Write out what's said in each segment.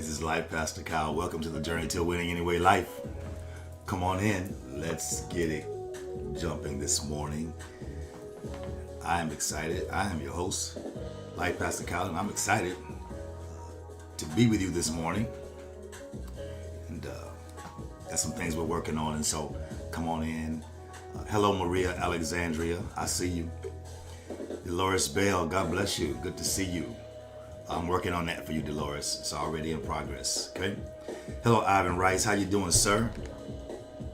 This is Life Pastor Kyle. Welcome to the Journey to Winning Anyway Life. Come on in. Let's get it jumping this morning. I am excited. I am your host, Life Pastor Kyle, and I'm excited to be with you this morning. And got some things we're working on, and so come on in. Hello, Maria Alexandria. I see you. Dolores Bell, God bless you. Good to see you. I'm working on that for you, Dolores. It's already in progress. Okay. Hello, Ivan Rice. How you doing, sir?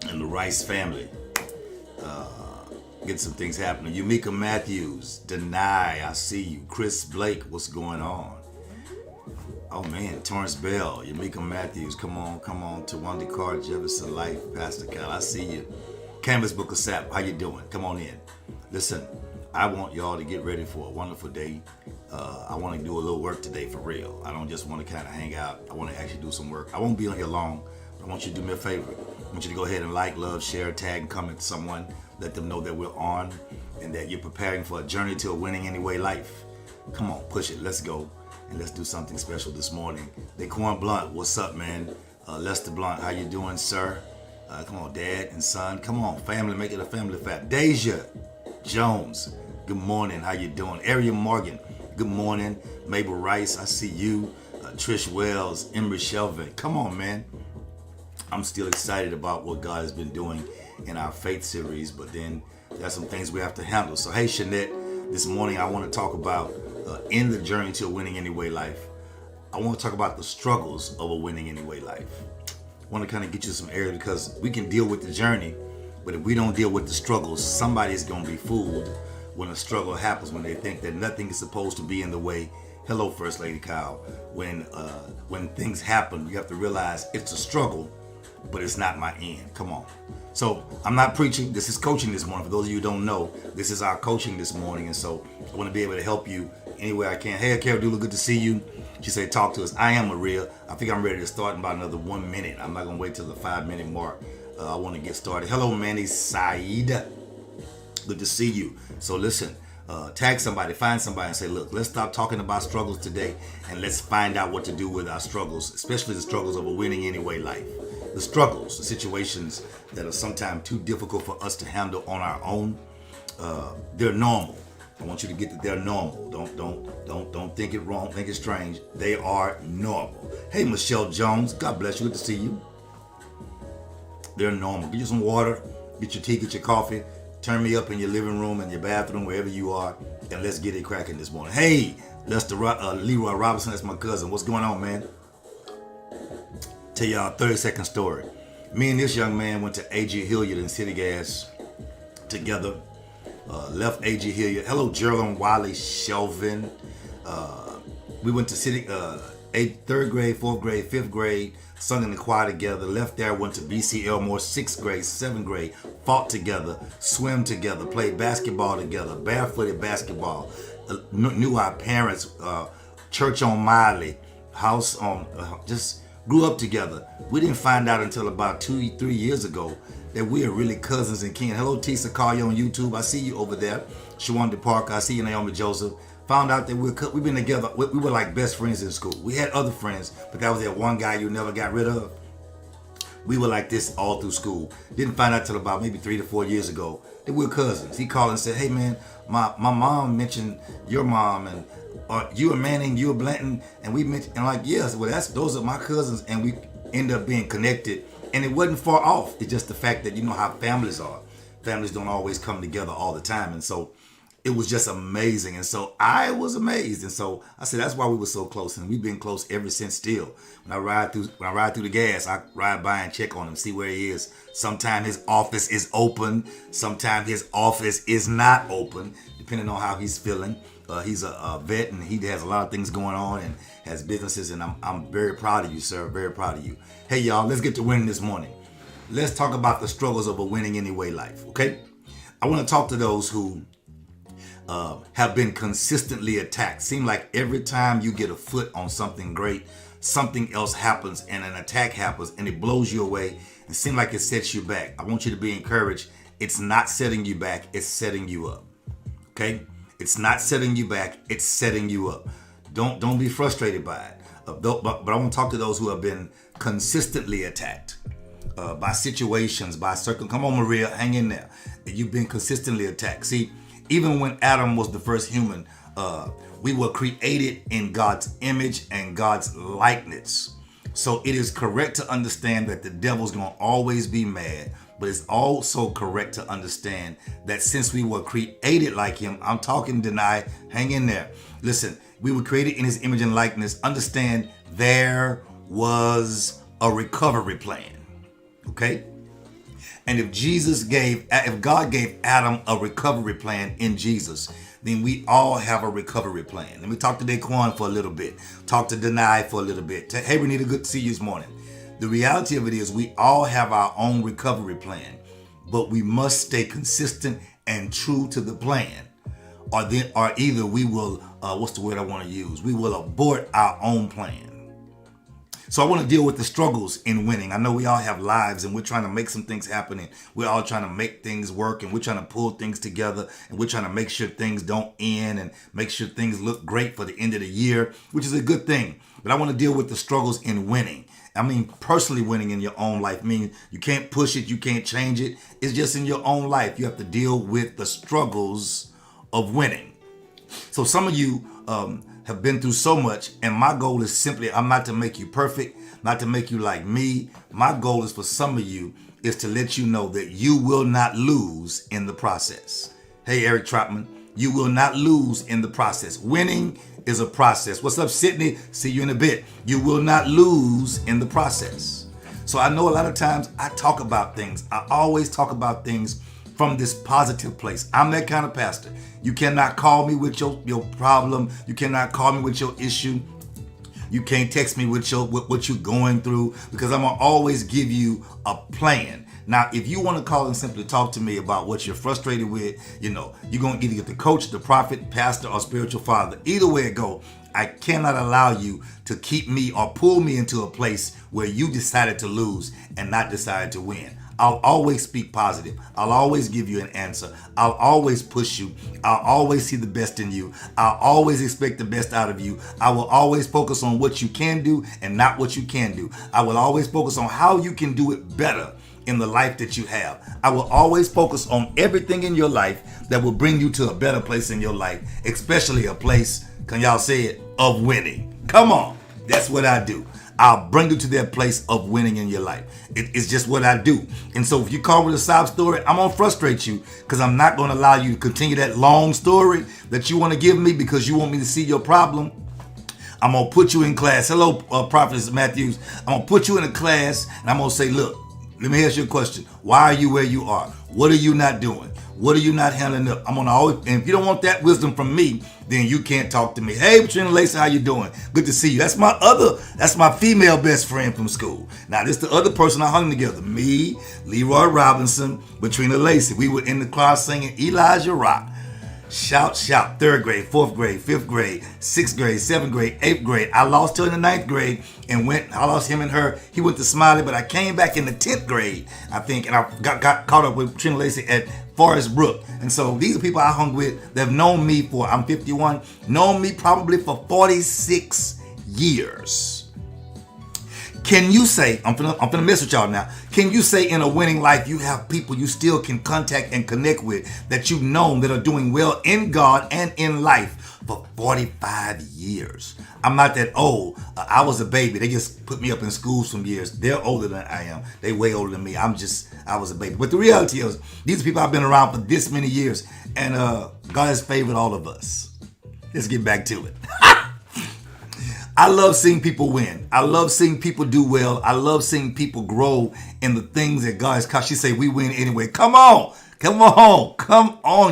And the Rice family. Get some things happening. Yumika Matthews, Deny. I see you. Chris Blake, what's going on? Oh man, Torrance Bell, Yumika Matthews. Come on. Tawanda Carr, Jefferson Life, Pastor Cal. I see you. Canvas Book of Sap. How you doing? Come on in. Listen. I want y'all to get ready for a wonderful day. I want to do a little work today for real. I don't just want to kind of hang out. I want to actually do some work. I won't be on here long, but I want you to do me a favor. I want you to go ahead and like, love, share, tag, and comment to someone. Let them know that we're on and that you're preparing for a journey to a winning anyway life. Come on, push it. Let's go. And let's do something special this morning. Daquan Blunt, what's up, man? Lester Blunt, how you doing, sir? Come on, dad and son. Come on, family, make it a family fat. Deja Jones, good morning. How you doing? Ariel Morgan, good morning. Mabel Rice, I see you. Trish Wells, Emery Shelvin. Come on, man. I'm still excited about what God has been doing in our faith series, but then there's some things we have to handle. So, hey, Shanette, this morning I want to talk about in the journey to a winning anyway life. I want to talk about the struggles of a winning anyway life. I want to kind of get you some air because we can deal with the journey, but if we don't deal with the struggles, somebody's going to be fooled when a struggle happens, when they think that nothing is supposed to be in the way. Hello, First Lady Kyle. When things happen, you have to realize it's a struggle, but it's not my end. Come on. So I'm not preaching. This is coaching this morning. For those of you who don't know, this is our coaching this morning. And so I want to be able to help you any way I can. Hey, Carol Dula, good to see you. She said, talk to us. I am Maria. I think I'm ready to start in about another 1 minute. I'm not going to wait till the 5-minute mark. I want to get started. Hello, Manny Said. Good to see you. So listen, tag somebody, find somebody and say, look, let's stop talking about struggles today and let's find out what to do with our struggles, especially the struggles of a winning anyway life. The struggles, the situations that are sometimes too difficult for us to handle on our own, they're normal. I want you to get that they're normal. Don't think it wrong, think it strange. They are normal. Hey, Michelle Jones, God bless you. Good to see you. They're normal. Get you some water, get your tea, get your coffee. Turn me up in your living room, in your bathroom, wherever you are, and let's get it cracking this morning. Hey, Leroy Robinson, that's my cousin. What's going on, man? Tell y'all a 30-second story. Me and this young man went to A.G. Hilliard and City Gas together. Left A.G. Hilliard. Hello, Geraldine Wiley Shelvin. We went to City, 3rd grade, 4th grade, 5th grade, sung in the choir together, left there, went to B.C. Elmore, 6th grade, 7th grade, fought together, swim together, played basketball together, barefooted basketball, knew our parents, church on Miley, house on, just grew up together. We didn't find out until about 2-3 years ago that we are really cousins and kin. Hello, Tisa Carr, on YouTube. I see you over there. Shawanda Parker, I see you, Naomi Joseph. Found out that we've been together. We were like best friends in school. We had other friends, but that was that one guy you never got rid of. We were like this all through school. Didn't find out till about maybe 3 to 4 years ago that we were cousins. He called and said, hey man, my mom mentioned your mom and you and Manning, you and Blanton, and we mentioned, and I'm like, yes, well those are my cousins, and we end up being connected. And it wasn't far off. It's just the fact that you know how families are. Families don't always come together all the time. And so it was just amazing. And so I was amazed. And so I said, that's why we were so close. And we've been close ever since still. When I ride through the gas, I ride by and check on him, see where he is. Sometimes his office is open. Sometimes his office is not open, depending on how he's feeling. He's a vet and he has a lot of things going on and has businesses. And I'm very proud of you, sir. Very proud of you. Hey, y'all, let's get to winning this morning. Let's talk about the struggles of a winning anyway life, okay? I want to talk to those who have been consistently attacked. Seem like every time you get a foot on something great, something else happens and an attack happens and it blows you away. It seems like it sets you back. I want you to be encouraged. It's not setting you back. It's setting you up. Okay? It's not setting you back. It's setting you up. Don't be frustrated by it. But I want to talk to those who have been consistently attacked by situations, by circumstances. Come on, Maria, hang in there. You've been consistently attacked. See, even when Adam was the first human, we were created in God's image and God's likeness. So it is correct to understand that the devil's going to always be mad, but it's also correct to understand that since we were created like him, I'm talking deny, hang in there. Listen, we were created in his image and likeness. Understand there was a recovery plan. Okay? And if God gave Adam a recovery plan in Jesus, then we all have a recovery plan. Let me talk to Daquan for a little bit. Talk to Denai for a little bit. Hey, Renita, good to see you this morning. The reality of it is we all have our own recovery plan, but we must stay consistent and true to the plan. Or either we will, what's the word I want to use? We will abort our own plan. So I want to deal with the struggles in winning. I know we all have lives and we're trying to make some things happen, and we're all trying to make things work, and we're trying to pull things together, and we're trying to make sure things don't end and make sure things look great for the end of the year, which is a good thing. But I want to deal with the struggles in winning. I mean, personally winning in your own life. I mean, you can't push it, you can't change it. It's just in your own life. You have to deal with the struggles of winning. So some of you have been through so much, and my goal is simply, I'm not to make you perfect, not to make you like me. My goal is for some of you is to let you know that you will not lose in the process. Hey, Eric Trotman, you will not lose in the process. Winning is a process. What's up, Sydney? See you in a bit. You will not lose in the process. So I know a lot of times I talk about things. I always talk about things from this positive place. I'm that kind of pastor. You cannot call me with your problem. You cannot call me with your issue. You can't text me with what you're going through, because I'm gonna always give you a plan. Now, if you want to call and simply talk to me about what you're frustrated with, you're gonna either get the coach, the prophet, pastor, or spiritual father. Either way it go, I cannot allow you to keep me or pull me into a place where you decided to lose and not decided to win. I'll always speak positive. I'll always give you an answer. I'll always push you. I'll always see the best in you. I'll always expect the best out of you. I will always focus on what you can do and not what you can do. I will always focus on how you can do it better in the life that you have. I will always focus on everything in your life that will bring you to a better place in your life, especially a place, can y'all say it, of winning. Come on. That's what I do. I'll bring you to that place of winning in your life. It's just what I do. And so if you call with a sob story, I'm going to frustrate you, because I'm not going to allow you to continue that long story that you want to give me because you want me to see your problem. I'm going to put you in class. Hello, Prophetess Matthews. I'm going to put you in a class, and I'm going to say, look, let me ask you a question. Why are you where you are? What are you not doing? What are you not handling up? I'm gonna always, and if you don't want that wisdom from me, then you can't talk to me. Hey, Katrina Lacey, how you doing? Good to see you. That's my female best friend from school. Now, this is the other person I hung together. Me, Leroy Robinson, Katrina Lacey. We were in the choir singing Elijah Rock. Shout, shout. 3rd grade, 4th grade, 5th grade, 6th grade, 7th grade, 8th grade. I lost her in the 9th grade I lost him and her. He went to Smiley, but I came back in the 10th grade, I think, and I got caught up with Katrina Lacey at Forest Brook. And so these are people I hung with that have known me I'm 51, known me probably for 46 years. Can you say, I'm finna mess with y'all now. Can you say in a winning life you have people you still can contact and connect with that you've known that are doing well in God and in life for 45 years? I'm not that old. I was a baby. They just put me up in school some years. They're older than I am. They way older than me. I was a baby. But the reality is, these people have been around for this many years, and God has favored all of us. Let's get back to it. I love seeing people win. I love seeing people do well. I love seeing people grow in the things that God has called. She say we win anyway. Come on.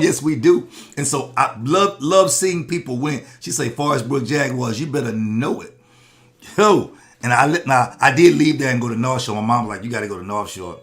Yes, we do. And so I love seeing people win. She say Forest Brook Jaguars. You better know it. Yo. And I did leave there and go to North Shore. My mom was like, you got to go to North Shore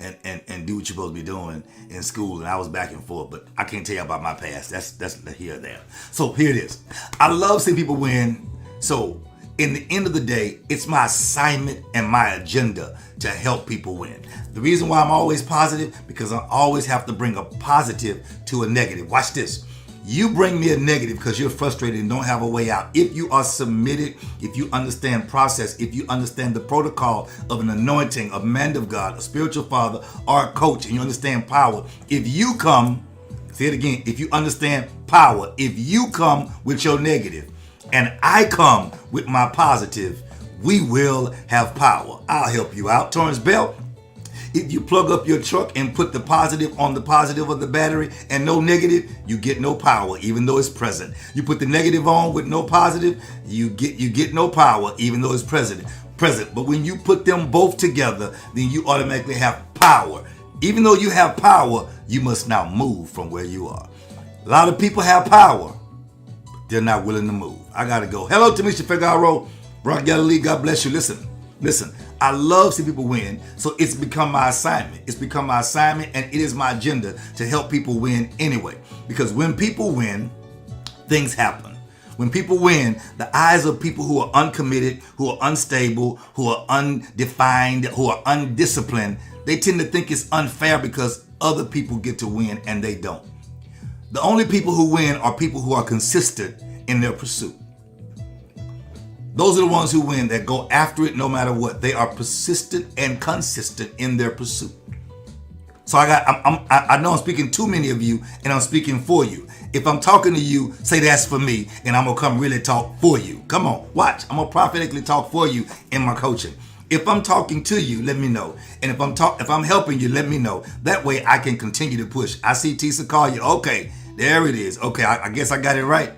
and do what you're supposed to be doing in school. And I was back and forth, but I can't tell you about my past. That's here or there. So here it is. I love seeing people win. So in the end of the day, it's my assignment and my agenda to help people win. The reason why I'm always positive, because I always have to bring a positive to a negative. Watch this. You bring me a negative because you're frustrated and don't have a way out. If you are submitted, if you understand process, if you understand the protocol of an anointing, a man of God, a spiritual father, or a coach, and you understand power, if you come, say it again, if you understand power, if you come with your negative and I come with my positive, we will have power. I'll help you out. Torrance Bell, if you plug up your truck and put the positive on the positive of the battery and no negative, you get no power, even though it's present. You put the negative on with no positive, you get no power, even though it's present. But when you put them both together, then you automatically have power. Even though you have power, you must now move from where you are. A lot of people have power, but they're not willing to move. I gotta go. Hello, Tamisha Figaro, Brock Galilee, God bless you. Listen. I love seeing people win, so it's become my assignment. It's become my assignment, and it is my agenda to help people win anyway. Because when people win, things happen. When people win, the eyes of people who are uncommitted, who are unstable, who are undefined, who are undisciplined, they tend to think it's unfair because other people get to win and they don't. The only people who win are people who are consistent in their pursuit. Those are the ones who win, that go after it no matter what. They are persistent and consistent in their pursuit. So I know I'm speaking to many of you, and I'm speaking for you. If I'm talking to you, say that's for me, and I'm gonna come really talk for you. Come on, watch. I'm gonna prophetically talk for you in my coaching. If I'm talking to you, let me know. And if I'm helping you, let me know. That way I can continue to push. I see Tisa call you. Okay, there it is. Okay, I guess I got it right.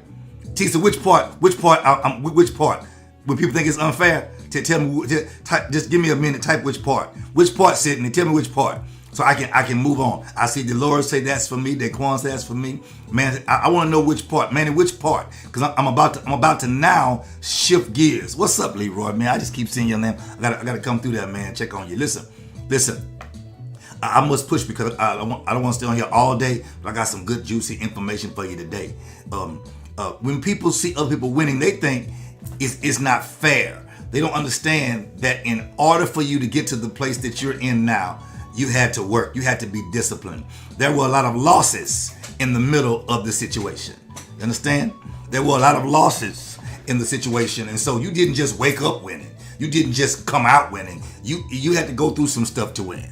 Tisa, which part? Which part? When people think it's unfair, tell me. Just give me a minute. Type which part. Which part, Sydney? Tell me which part, so I can move on. I see Dolores say that's for me. Daquan say that's for me. Man, I want to know which part, man. Which part? Because I'm about to now shift gears. What's up, Leroy? Man, I just keep seeing your name. I gotta come through that, man. Check on you. Listen. I must push because I don't want to stay on here all day. But I got some good, juicy information for you today. When people see other people winning, they think it's not fair. They don't understand that in order for you to get to the place that you're in now, you had to work. You had to be disciplined. There were a lot of losses in the middle of the situation. You understand? There were a lot of losses in the situation. And so you didn't just wake up winning. You didn't just come out winning. You had to go through some stuff to win.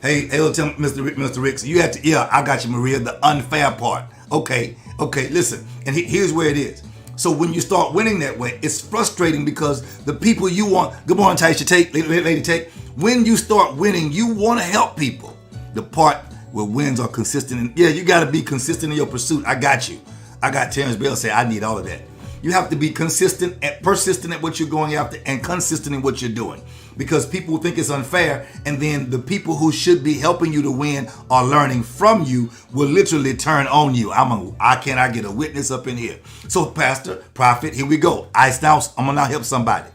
Hey, tell Mr. Ricks, you had to, yeah, I got you, Maria, the unfair part. Okay, listen. And here's where it is. So when you start winning that way, it's frustrating because the people you want, good morning, Taisha Tate, Lady Tate. When you start winning, you want to help people. The part where wins are consistent, you got to be consistent in your pursuit. I got you. I got Terrence Bell say, I need all of that. You have to be consistent and persistent at what you're going after and consistent in what you're doing. Because people think it's unfair, and then the people who should be helping you to win or learning from you will literally turn on you. I cannot get a witness up in here. So pastor, prophet, here we go. I'm gonna now help somebody.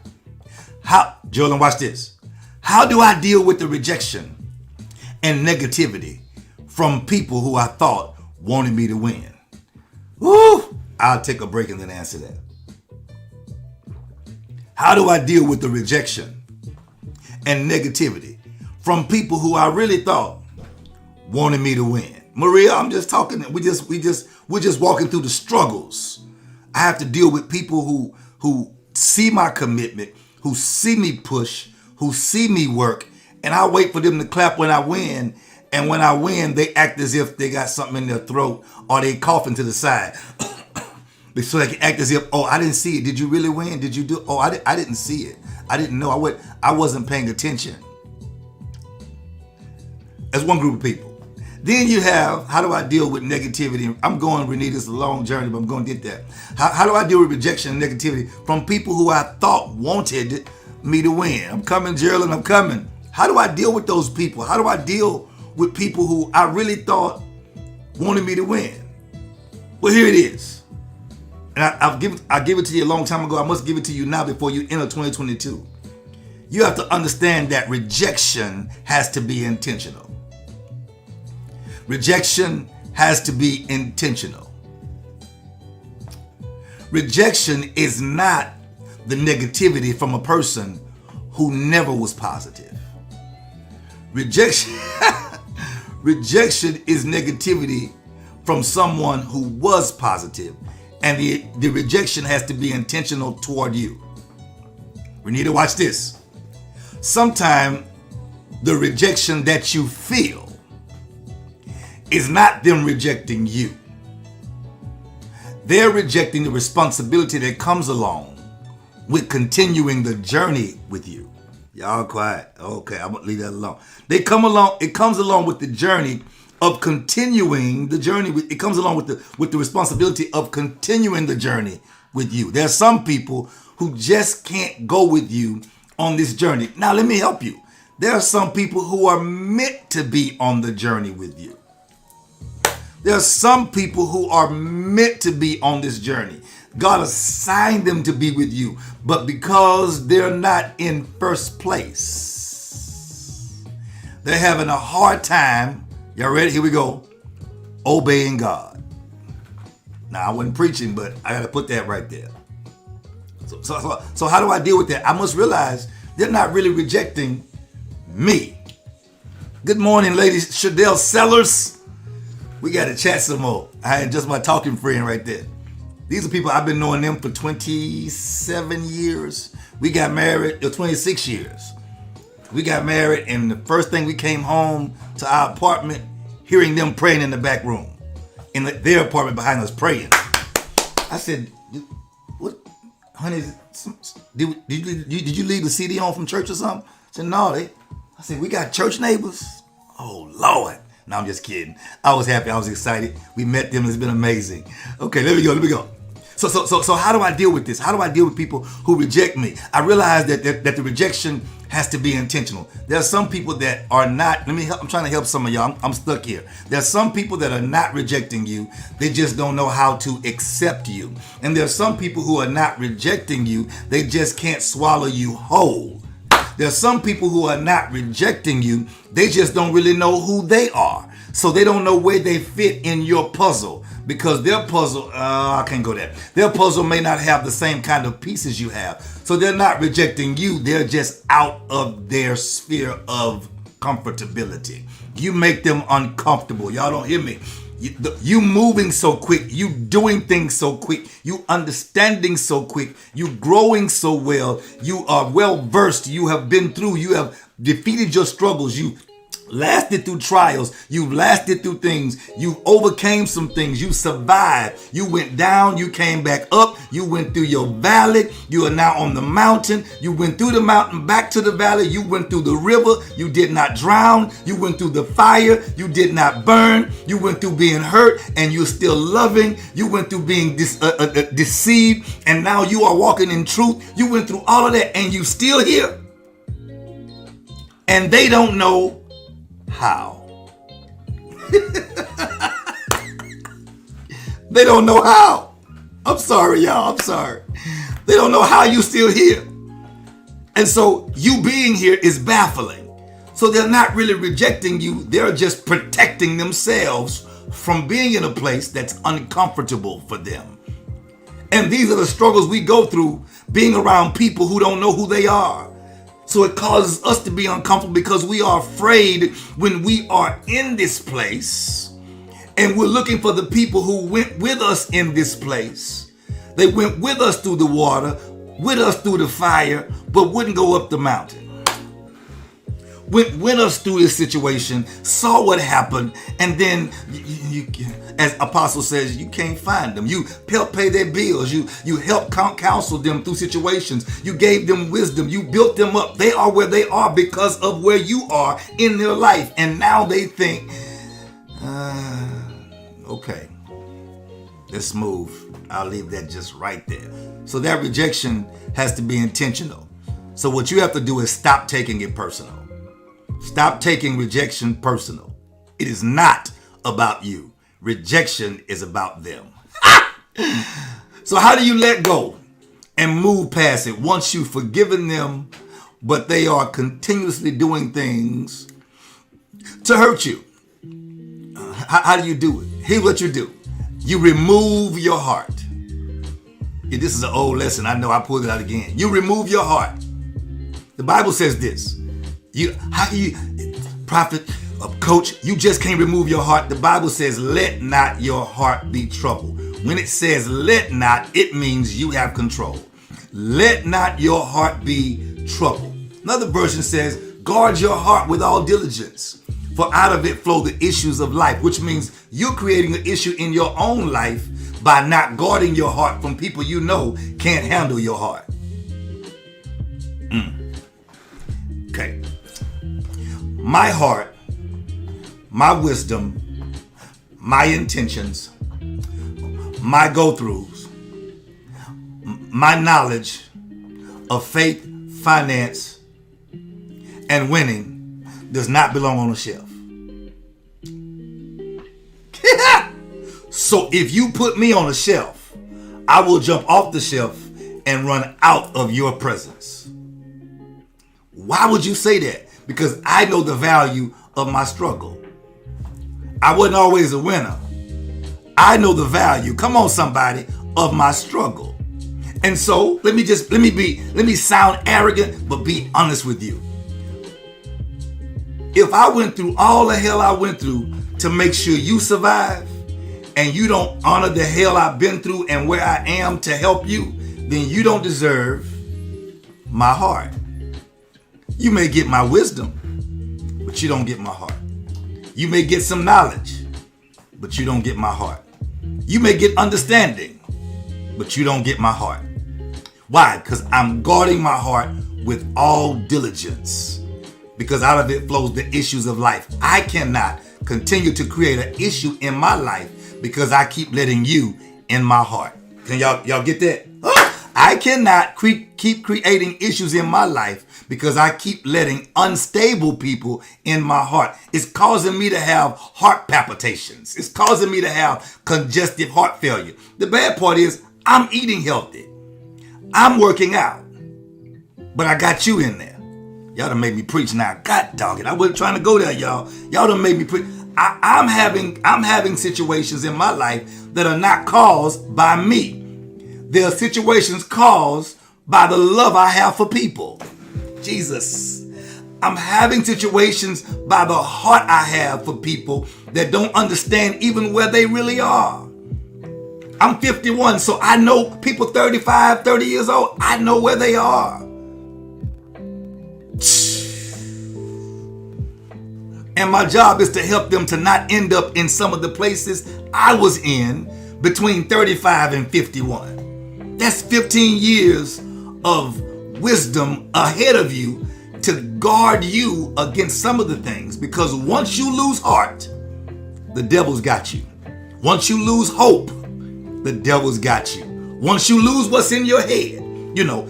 Jordan, watch this. How do I deal with the rejection and negativity from people who I thought wanted me to win? Woo! I'll take a break and then answer that. How do I deal with the rejection and negativity from people who I really thought wanted me to win? Maria, I'm just talking. We're just walking through the struggles. I have to deal with people who see my commitment, who see me push, who see me work, and I wait for them to clap when I win. And when I win, they act as if they got something in their throat or they coughing to the side. So they can act as if, oh, I didn't see it. Did you really win? Did you do? Oh, I didn't see it. I didn't know. I wasn't paying attention. That's one group of people. Then you have, how do I deal with negativity? I'm going, Renita, it's a long journey, but I'm going to get there. How do I deal with rejection and negativity from people who I thought wanted me to win? I'm coming, Geraldine, I'm coming. How do I deal with those people? How do I deal with people who I really thought wanted me to win? Well, here it is. And I give it to you a long time ago. I must give it to you now before you enter 2022. You have to understand that rejection has to be intentional. Rejection has to be intentional. Rejection is not the negativity from a person who never was positive. Rejection is negativity from someone who was positive, and the rejection has to be intentional toward you. We need to watch this. Sometimes the rejection that you feel is not them rejecting you. They're rejecting the responsibility that comes along with continuing the journey with you. Y'all quiet. Okay, I'm gonna leave that alone. It comes along with the journey of continuing the journey. It comes along with the responsibility of continuing the journey with you. There are some people who just can't go with you on this journey. Now, let me help you. There are some people who are meant to be on the journey with you. There are some people who are meant to be on this journey. God assigned them to be with you, but because they're not in first place, they're having a hard time. Y'all ready? Here we go. Obeying God. Now, I wasn't preaching, but I got to put that right there. So how do I deal with that? I must realize they're not really rejecting me. Good morning, ladies. Shadell Sellers. We got to chat some more. I had just my talking friend right there. These are people I've been knowing them for 27 years. We got married 26 years. We got married, and the first thing we came home to our apartment, hearing them praying in the back room, in their apartment behind us praying. I said, "What, honey? Did you leave the CD on from church or something?" I said, "No." I said, "We got church neighbors." Oh Lord. No, I'm just kidding. I was happy. I was excited. We met them. It's been amazing. Okay, let me go. So how do I deal with this? How do I deal with people who reject me? I realize that the rejection has to be intentional. There are some people that are not, I'm trying to help some of y'all. I'm stuck here. There are some people that are not rejecting you. They just don't know how to accept you. And there are some people who are not rejecting you. They just can't swallow you whole. There's some people who are not rejecting you. They just don't really know who they are. So they don't know where they fit in your puzzle, because their puzzle, I can't go there. Their puzzle may not have the same kind of pieces you have. So they're not rejecting you. They're just out of their sphere of comfortability. You make them uncomfortable. Y'all don't hear me. You moving so quick, you doing things so quick, you understanding so quick, you growing so well, you are well versed, you have been through, you have defeated your struggles, you lasted through trials, you lasted through things, you overcame some things, you survived, you went down, you came back up, you went through your valley, you are now on the mountain, you went through the mountain, back to the valley, you went through the river, you did not drown, you went through the fire, you did not burn, you went through being hurt and you're still loving, you went through being deceived, and now you are walking in truth. You went through all of that and you still here, and they don't know how. They don't know how. I'm sorry, y'all. I'm sorry. They don't know how you still here. And so you being here is baffling. So they're not really rejecting you. They're just protecting themselves from being in a place that's uncomfortable for them. And these are the struggles we go through being around people who don't know who they are. So it causes us to be uncomfortable because we are afraid when we are in this place and we're looking for the people who went with us in this place. They went with us through the water, with us through the fire, but wouldn't go up the mountain. Went with us through this situation, saw what happened, and then, you, as Apostle says, you can't find them. You help pay their bills. You help counsel them through situations. You gave them wisdom. You built them up. They are where they are because of where you are in their life. And now they think, okay, let's move. I'll leave that just right there. So that rejection has to be intentional. So what you have to do is stop taking it personal. Stop taking rejection personal. It is not about you. Rejection is about them. So how do you let go and move past it once you've forgiven them, but they are continuously doing things to hurt you? How do you do it? Here's what you do. You remove your heart. This is an old lesson. I know I pulled it out again. You remove your heart. The Bible says this. Prophet, Coach, you just can't remove your heart. The Bible says, let not your heart be troubled. When it says let not, it means you have control. Let not your heart be troubled. Another version says, guard your heart with all diligence, for out of it flow the issues of life, which means you're creating an issue in your own life by not guarding your heart from people you know can't handle your heart. Okay. My heart, my wisdom, my intentions, my go-throughs, my knowledge of faith, finance, and winning does not belong on a shelf. So if you put me on a shelf, I will jump off the shelf and run out of your presence. Why would you say that? Because I know the value of my struggle. I wasn't always a winner. I know the value, come on somebody, of my struggle. And so let me sound arrogant, but be honest with you. If I went through all the hell I went through to make sure you survive, and you don't honor the hell I've been through and where I am to help you, then you don't deserve my heart. You may get my wisdom, but you don't get my heart. You may get some knowledge, but you don't get my heart. You may get understanding, but you don't get my heart. Why? Because I'm guarding my heart with all diligence. Because out of it flows the issues of life. I cannot continue to create an issue in my life because I keep letting you in my heart. Can y'all get that? I cannot keep creating issues in my life because I keep letting unstable people in my heart. It's causing me to have heart palpitations. It's causing me to have congestive heart failure. The bad part is I'm eating healthy. I'm working out. But I got you in there. Y'all done made me preach now. God dog it. I wasn't trying to go there, y'all. Y'all done made me preach. I'm having situations in my life that are not caused by me. There are situations caused by the love I have for people. Jesus. I'm having situations by the heart I have for people that don't understand even where they really are. I'm 51, so I know people 35, 30 years old. I know where they are. And my job is to help them to not end up in some of the places I was in between 35 and 51. That's 15 years of wisdom ahead of you to guard you against some of the things. Because once you lose heart, the devil's got you. Once you lose hope, the devil's got you. Once you lose what's in your head,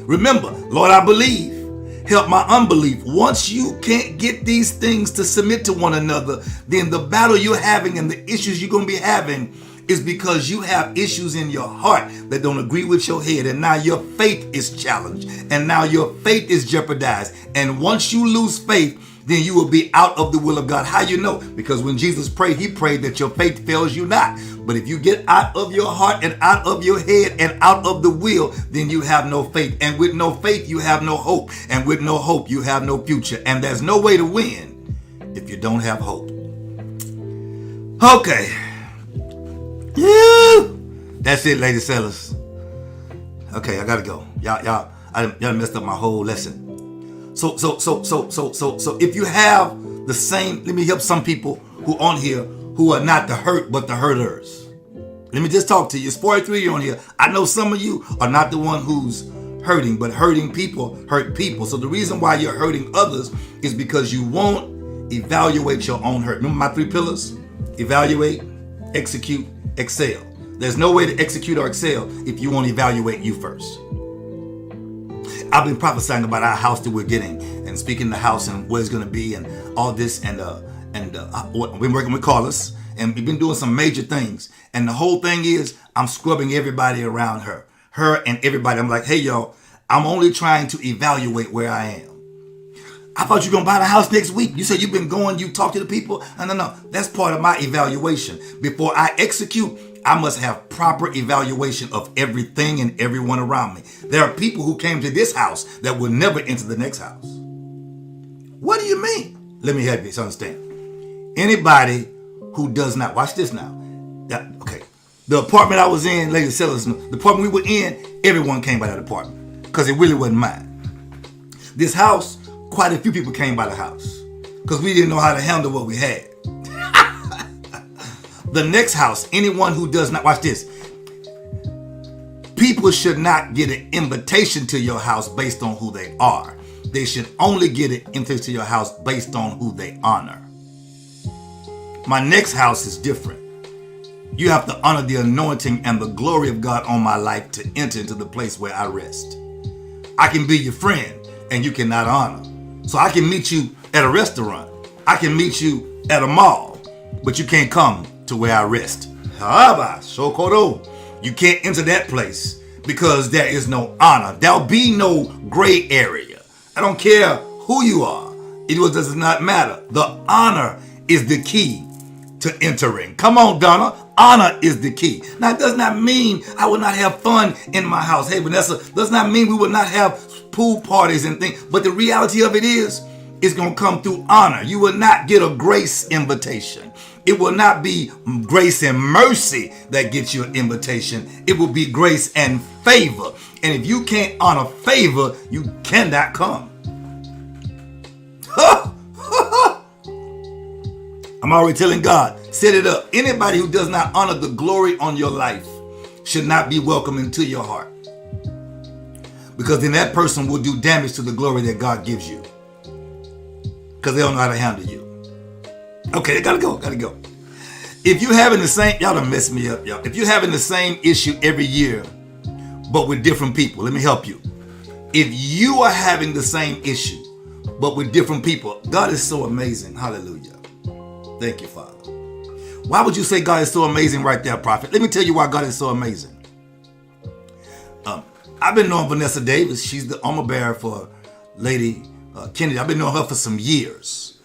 remember, Lord, I believe. Help my unbelief. Once you can't get these things to submit to one another, then the battle you're having and the issues you're going to be having is because you have issues in your heart that don't agree with your head. And now your faith is challenged. And now your faith is jeopardized. And once you lose faith, then you will be out of the will of God. How you know? Because when Jesus prayed, he prayed that your faith fails you not. But if you get out of your heart and out of your head and out of the will, then you have no faith. And with no faith, you have no hope. And with no hope, you have no future. And there's no way to win if you don't have hope. Okay. Yeah. That's it, ladies and fellas. Okay, I gotta go. Y'all messed up my whole lesson. So if you have the same, let me help some people who on here who are not the hurt but the hurters. Let me just talk to you. It's 43 of you on here. I know some of you are not the one who's hurting, but hurting people hurt people. So the reason why you're hurting others is because you won't evaluate your own hurt. Remember my 3 pillars? Evaluate, execute, excel. There's no way to execute or excel if you won't evaluate you first. I've been prophesying about our house that we're getting and speaking the house and where it's going to be and all this and we've been working with Carlos and we've been doing some major things. And the whole thing is I'm scrubbing everybody around her and everybody. I'm like, hey, y'all, I'm only trying to evaluate where I am. I thought you were going to buy the house next week. You said you've been going, you talk to the people. No. That's part of my evaluation. Before I execute, I must have proper evaluation of everything and everyone around me. There are people who came to this house that will never enter the next house. What do you mean? Let me help you to understand. Anybody who does not, watch this now. Okay. The apartment I was in, ladies and gentlemen, the apartment we were in, everyone came by that apartment because it really wasn't mine. This house, quite a few people came by the house because we didn't know how to handle what we had. The next house, anyone who does not, watch this. People should not get an invitation to your house based on who they are. They should only get an invitation to your house based on who they honor. My next house is different. You have to honor the anointing and the glory of God on my life to enter into the place where I rest. I can be your friend and you cannot honor. So I can meet you at a restaurant. I can meet you at a mall, but you can't come to where I rest. You can't enter that place because there is no honor. There'll be no gray area. I don't care who you are. It does not matter. The honor is the key to entering. Come on, Donna. Honor is the key. Now, it does not mean I will not have fun in my house. Hey, Vanessa, does not mean we will not have pool parties and things. But the reality of it is, it's going to come through honor. You will not get a grace invitation. It will not be grace and mercy that gets you an invitation. It will be grace and favor. And if you can't honor favor, you cannot come. I'm already telling God, set it up. Anybody who does not honor the glory on your life should not be welcome into your heart. Because then that person will do damage to the glory that God gives you. Because they don't know how to handle you. Okay, gotta go. If you're having the same, y'all done messed me up, y'all. If you're having the same issue every year, but with different people, let me help you. If you are having the same issue, but with different people, God is so amazing. Hallelujah. Thank you, Father. Why would you say God is so amazing right there, prophet? Let me tell you why God is so amazing. I've been knowing Vanessa Davis. She's the armor bearer for Lady Kennedy. I've been knowing her for some years.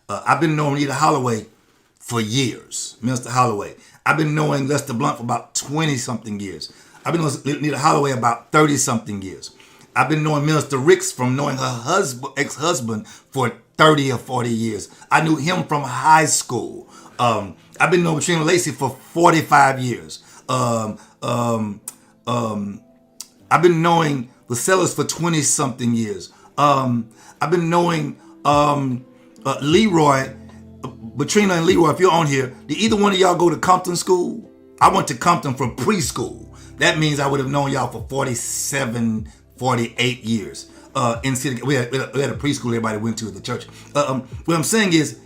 I've been knowing Nita Holloway for years. Minister Holloway. I've been knowing Lester Blunt for about 20-something years. I've been knowing Nita Holloway about 30-something years. I've been knowing Minister Ricks from knowing her ex-husband for 30 or 40 years. I knew him from high school. I've been knowing Trina Lacey for 45 years. I've been knowing the Sellers for 20-something years. I've been knowing Leroy, Trina and Leroy, if you're on here, did either one of y'all go to Compton School? I went to Compton from preschool. That means I would have known y'all for 47, 48 years. In city, we had a preschool everybody went to at the church. What I'm saying is,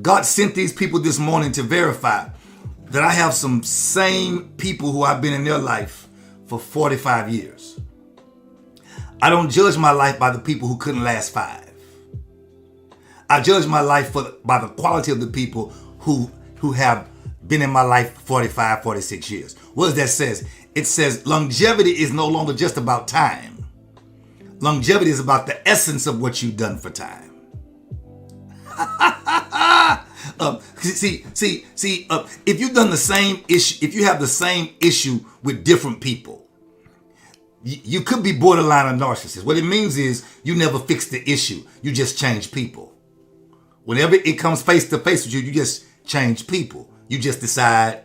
God sent these people this morning to verify that I have some same people who I've been in their life for 45 years. I don't judge my life by the people who couldn't last 5. I judge my life by the quality of the people who have been in my life 45, 46 years. What does that say? It says longevity is no longer just about time. Longevity is about the essence of what you've done for time. If you've done the same issue, if you have the same issue with different people, you could be borderline a narcissist. What it means is you never fix the issue. You just change people. Whenever it comes face to face with you, you just change people. You just decide,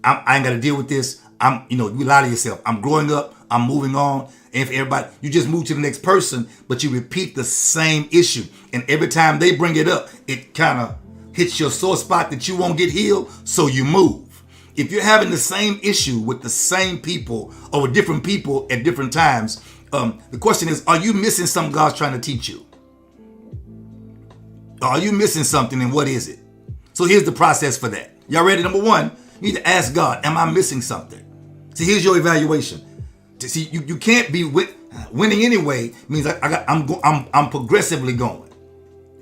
I ain't got to deal with this. You lie to yourself. I'm growing up. I'm moving on. And for everybody, you just move to the next person, but you repeat the same issue. And every time they bring it up, it kind of hits your sore spot that you won't get healed, so you move. If you're having the same issue with the same people or with different people at different times, the question is, are you missing something God's trying to teach you? Are you missing something, and what is it? So here's the process for that. Y'all ready? Number one, you need to ask God, am I missing something? See, here's your evaluation. See, you can't be winning anyway. Means I'm progressively going.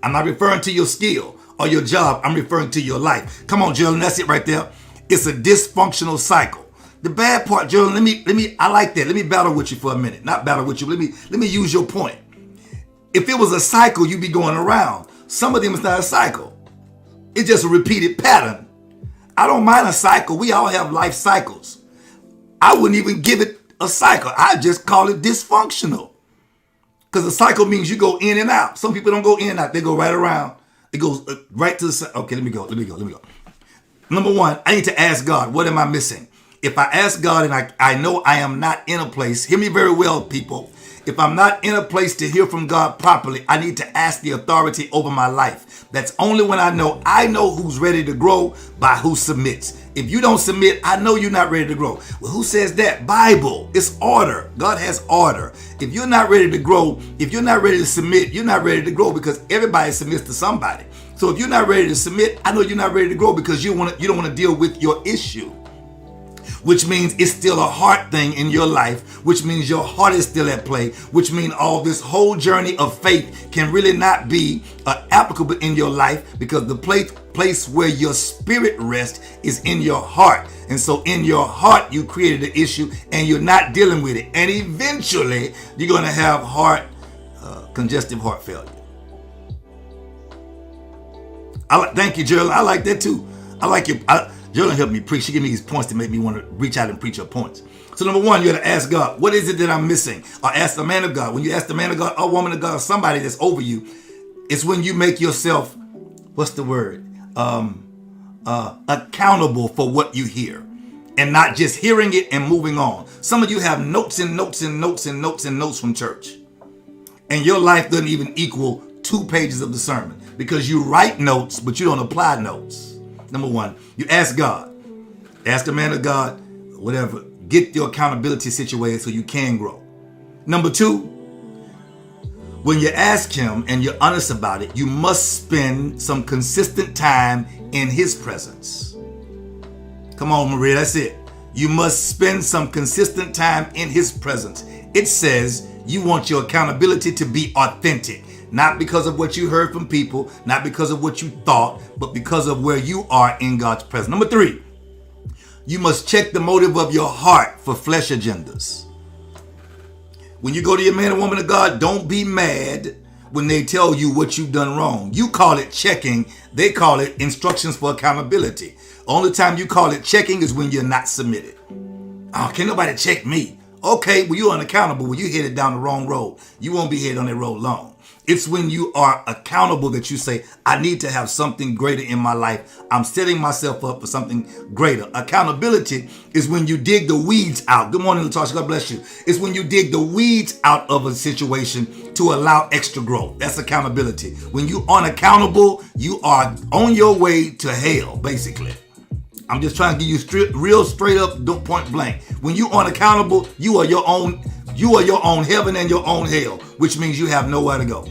I'm not referring to your skill or your job. I'm referring to your life. Come on, Geraldine, that's it right there. It's a dysfunctional cycle. The bad part, Geraldine, I like that. Let me battle with you for a minute. Not battle with you. Let me use your point. If it was a cycle, you'd be going around. Some of them is not a cycle. It's just a repeated pattern. I don't mind a cycle. We all have life cycles. I wouldn't even give it a cycle. I just call it dysfunctional. Because a cycle means you go in and out. Some people don't go in and out. They go right around. It goes right to the side. Okay, let me go. Number one, I need to ask God, what am I missing? If I ask God and I know I am not in a place, hear me very well, people. If I'm not in a place to hear from God properly, I need to ask the authority over my life. That's only when I know who's ready to grow by who submits. If you don't submit, I know you're not ready to grow. Well, who says that? Bible. It's order. God has order. If you're not ready to grow, if you're not ready to submit, you're not ready to grow because everybody submits to somebody. So if you're not ready to submit, I know you're not ready to grow because you don't want to deal with your issue. Which means it's still a heart thing in your life, which means your heart is still at play, which means all this whole journey of faith can really not be applicable in your life because the place where your spirit rests is in your heart. And so in your heart, you created an issue and you're not dealing with it. And eventually, you're going to have congestive heart failure. Thank you, Gerald. I like that too. I like you. Gerald helped me preach. She gave me these points to make me want to reach out and preach her points. So number one, you got to ask God, what is it that I'm missing? Or ask the man of God. When you ask the man of God or woman of God or somebody that's over you, it's when you make yourself, what's the word? Accountable for what you hear. And not just hearing it and moving on. Some of you have notes and notes and notes and notes and notes from church. And your life doesn't even equal 2 pages of the sermon. Because you write notes, but you don't apply notes. Number one, you ask God. Ask the man of God, whatever. Get your accountability situated so you can grow. Number two, when you ask him and you're honest about it, you must spend some consistent time in his presence. Come on, Maria, that's it. You must spend some consistent time in his presence. It says you want your accountability to be authentic. Not because of what you heard from people, not because of what you thought, but because of where you are in God's presence. Number three, you must check the motive of your heart for flesh agendas. When you go to your man or woman of God, don't be mad when they tell you what you've done wrong. You call it checking. They call it instructions for accountability. Only time you call it checking is when you're not submitted. Oh, can't nobody check me. Okay, well, you're unaccountable. Well, you headed down the wrong road. You won't be headed on that road long. It's when you are accountable that you say, I need to have something greater in my life. I'm setting myself up for something greater. Accountability is when you dig the weeds out. Good morning, Latasha. God bless you. It's when you dig the weeds out of a situation to allow extra growth. That's accountability. When you aren't accountable, you are on your way to hell, basically. I'm just trying to give you real straight up, don't point blank. When you aren't accountable, you are your own heaven and your own hell, which means you have nowhere to go.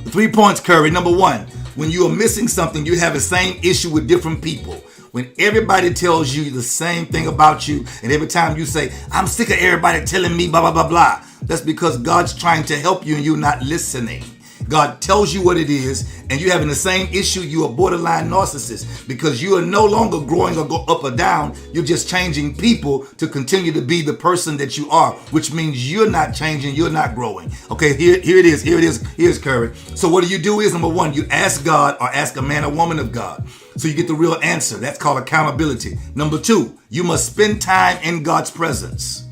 3 points, Curry. Number one, when you are missing something, you have the same issue with different people. When everybody tells you the same thing about you, and every time you say, I'm sick of everybody telling me blah, blah, blah, blah, that's because God's trying to help you and you're not listening. God tells you what it is, and you're having the same issue. You're a borderline narcissist because you are no longer growing or go up or down. You're just changing people to continue to be the person that you are, which means you're not changing, you're not growing. Okay, here it is. Here's Curry. So what do is, number one, you ask God or ask a man or woman of God. So you get the real answer. That's called accountability. Number two, you must spend time in God's presence.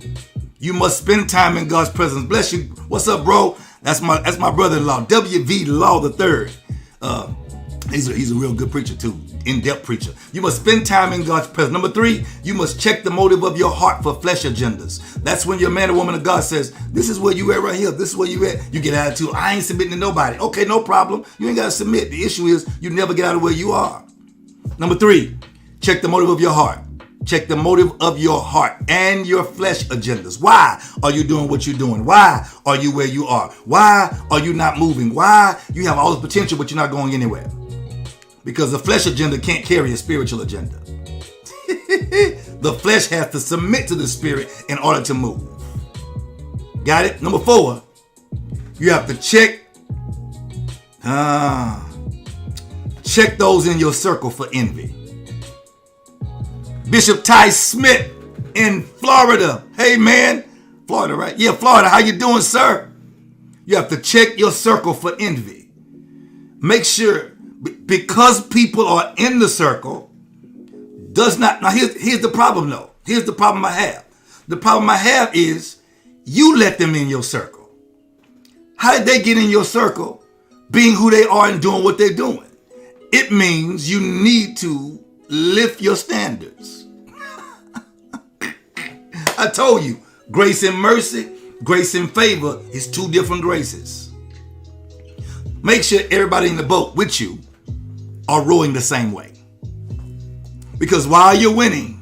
You must spend time in God's presence. Bless you. What's up, bro? That's my brother-in-law, W.V. Law III. He's a real good preacher too, in-depth preacher. You must spend time in God's presence. Number three, you must check the motive of your heart for flesh agendas. That's when your man or woman of God says, this is where you at right here. This is where you at. You get attitude. I ain't submitting to nobody. Okay, no problem. You ain't got to submit. The issue is you never get out of where you are. Number three, check the motive of your heart. Check the motive of your heart and your flesh agendas. Why are you doing what you're doing? Why are you where you are? Why are you not moving? Why you have all this potential but you're not going anywhere? Because the flesh agenda can't carry a spiritual agenda. The flesh has to submit to the spirit in order to move. Got it? Number four, you have to check those in your circle for envy. Bishop Ty Smith in Florida. Hey, man. Florida, right? Yeah, Florida. How you doing, sir? You have to check your circle for envy. Make sure, because people are in the circle, does not... Now, here's the problem, though. Here's the problem I have. The problem I have is you let them in your circle. How did they get in your circle? being who they are and doing what they're doing. It means you need to lift your standards. I told you, grace and mercy, grace and favor is two different graces. Make sure everybody in the boat with you are rowing the same way. Because while you're winning,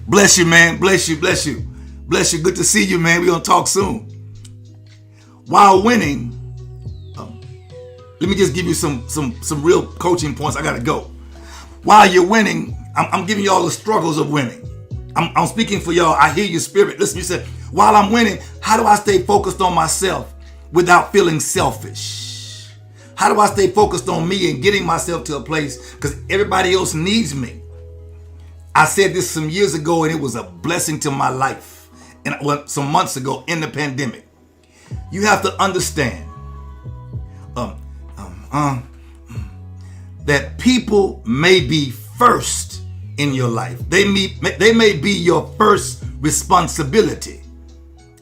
bless you, man, bless you, bless you, bless you. Good to see you, man. We're going to talk soon. While winning, let me just give you some real coaching points. I got to go. While you're winning, I'm giving you all the struggles of winning. I'm speaking for y'all. I hear your spirit. Listen, you said, while I'm winning, how do I stay focused on myself without feeling selfish? How do I stay focused on me and getting myself to a place because everybody else needs me? I said this some years ago, and it was a blessing to my life. And some months ago in the pandemic, you have to understand that people may be first in your life. They may be your first responsibility,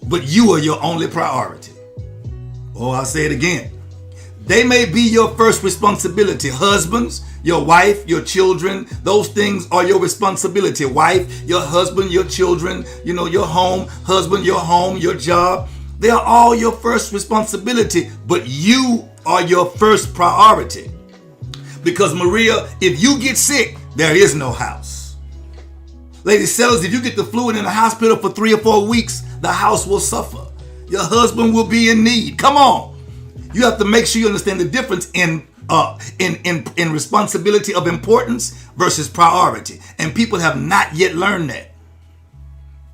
but you are your only priority. Oh, I'll say it again. They may be your first responsibility. Husbands, your wife, your children, those things are your responsibility. Wife, your husband, your children, your home, husband, your home, your job. They are all your first responsibility, but you are your first priority. Because Maria, if you get sick, there is no house. Lady Sellers, if you get the flu in the hospital for 3 or 4 weeks, the house will suffer. Your husband will be in need. Come on. You have to make sure you understand the difference in responsibility of importance versus priority. And people have not yet learned that.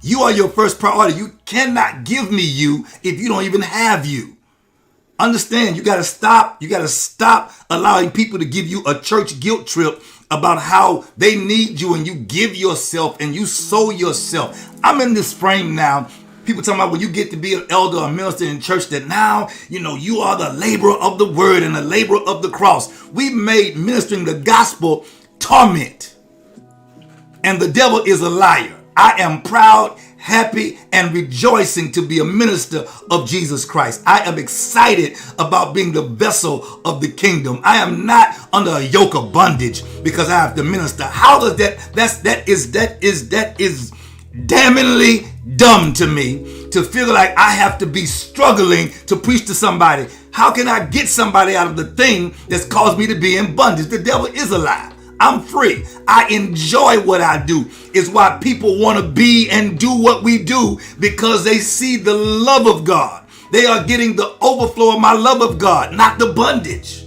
You are your first priority. You cannot give me you if you don't even have you. Understand, you got to stop allowing people to give you a church guilt trip about how they need you, and you give yourself and you sow yourself. I'm in this frame now. People talking about when you get to be an elder or minister in church that now, you are the laborer of the word and the laborer of the cross. We've made ministering the gospel torment. And the devil is a liar. I am proud, happy, and rejoicing to be a minister of Jesus Christ. I am excited about being the vessel of the kingdom. I am not under a yoke of bondage because I have to minister. How does that is damningly dumb to me to feel like I have to be struggling to preach to somebody. How can I get somebody out of the thing that's caused me to be in bondage? The devil is a lie. I'm free. I enjoy what I do. It's why people want to be and do what we do, because they see the love of God. They are getting the overflow of my love of God, not the bondage.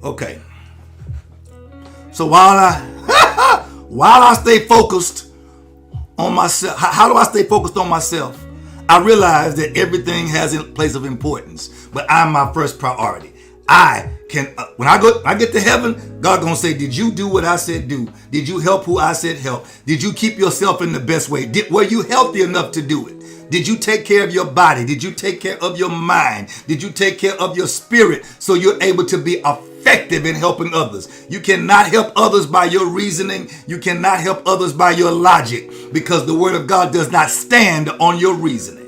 Okay. So while I stay focused on myself, how do I stay focused on myself? I realize that everything has a place of importance, but I'm my first priority. When I get to heaven, God gonna say, did you do what I said do? Did you help who I said help? Did you keep yourself in the best way? Were you healthy enough to do it? Did you take care of your body? Did you take care of your mind? Did you take care of your spirit so you're able to be effective in helping others? You cannot help others by your reasoning. You cannot help others by your logic, because the word of God does not stand on your reasoning.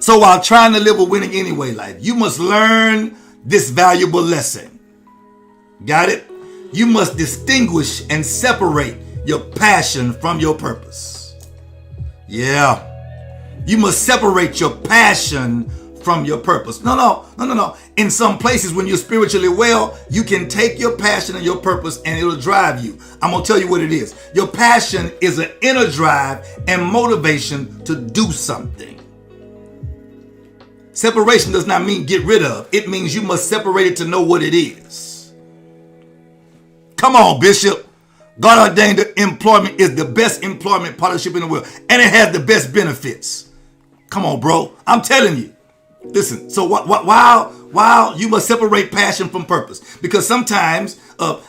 So while trying to live a winning anyway life, you must learn this valuable lesson. Got it? You must distinguish and separate your passion from your purpose. Yeah. You must separate your passion from your purpose. No. In some places, when you're spiritually well, you can take your passion and your purpose and it'll drive you. I'm going to tell you what it is. Your passion is an inner drive and motivation to do something. Separation does not mean get rid of. It means you must separate it to know what it is. Come on, Bishop. God ordained that employment is the best employment partnership in the world, and it has the best benefits. Come on, bro. I'm telling you. Listen, so while you must separate passion from purpose, because sometimes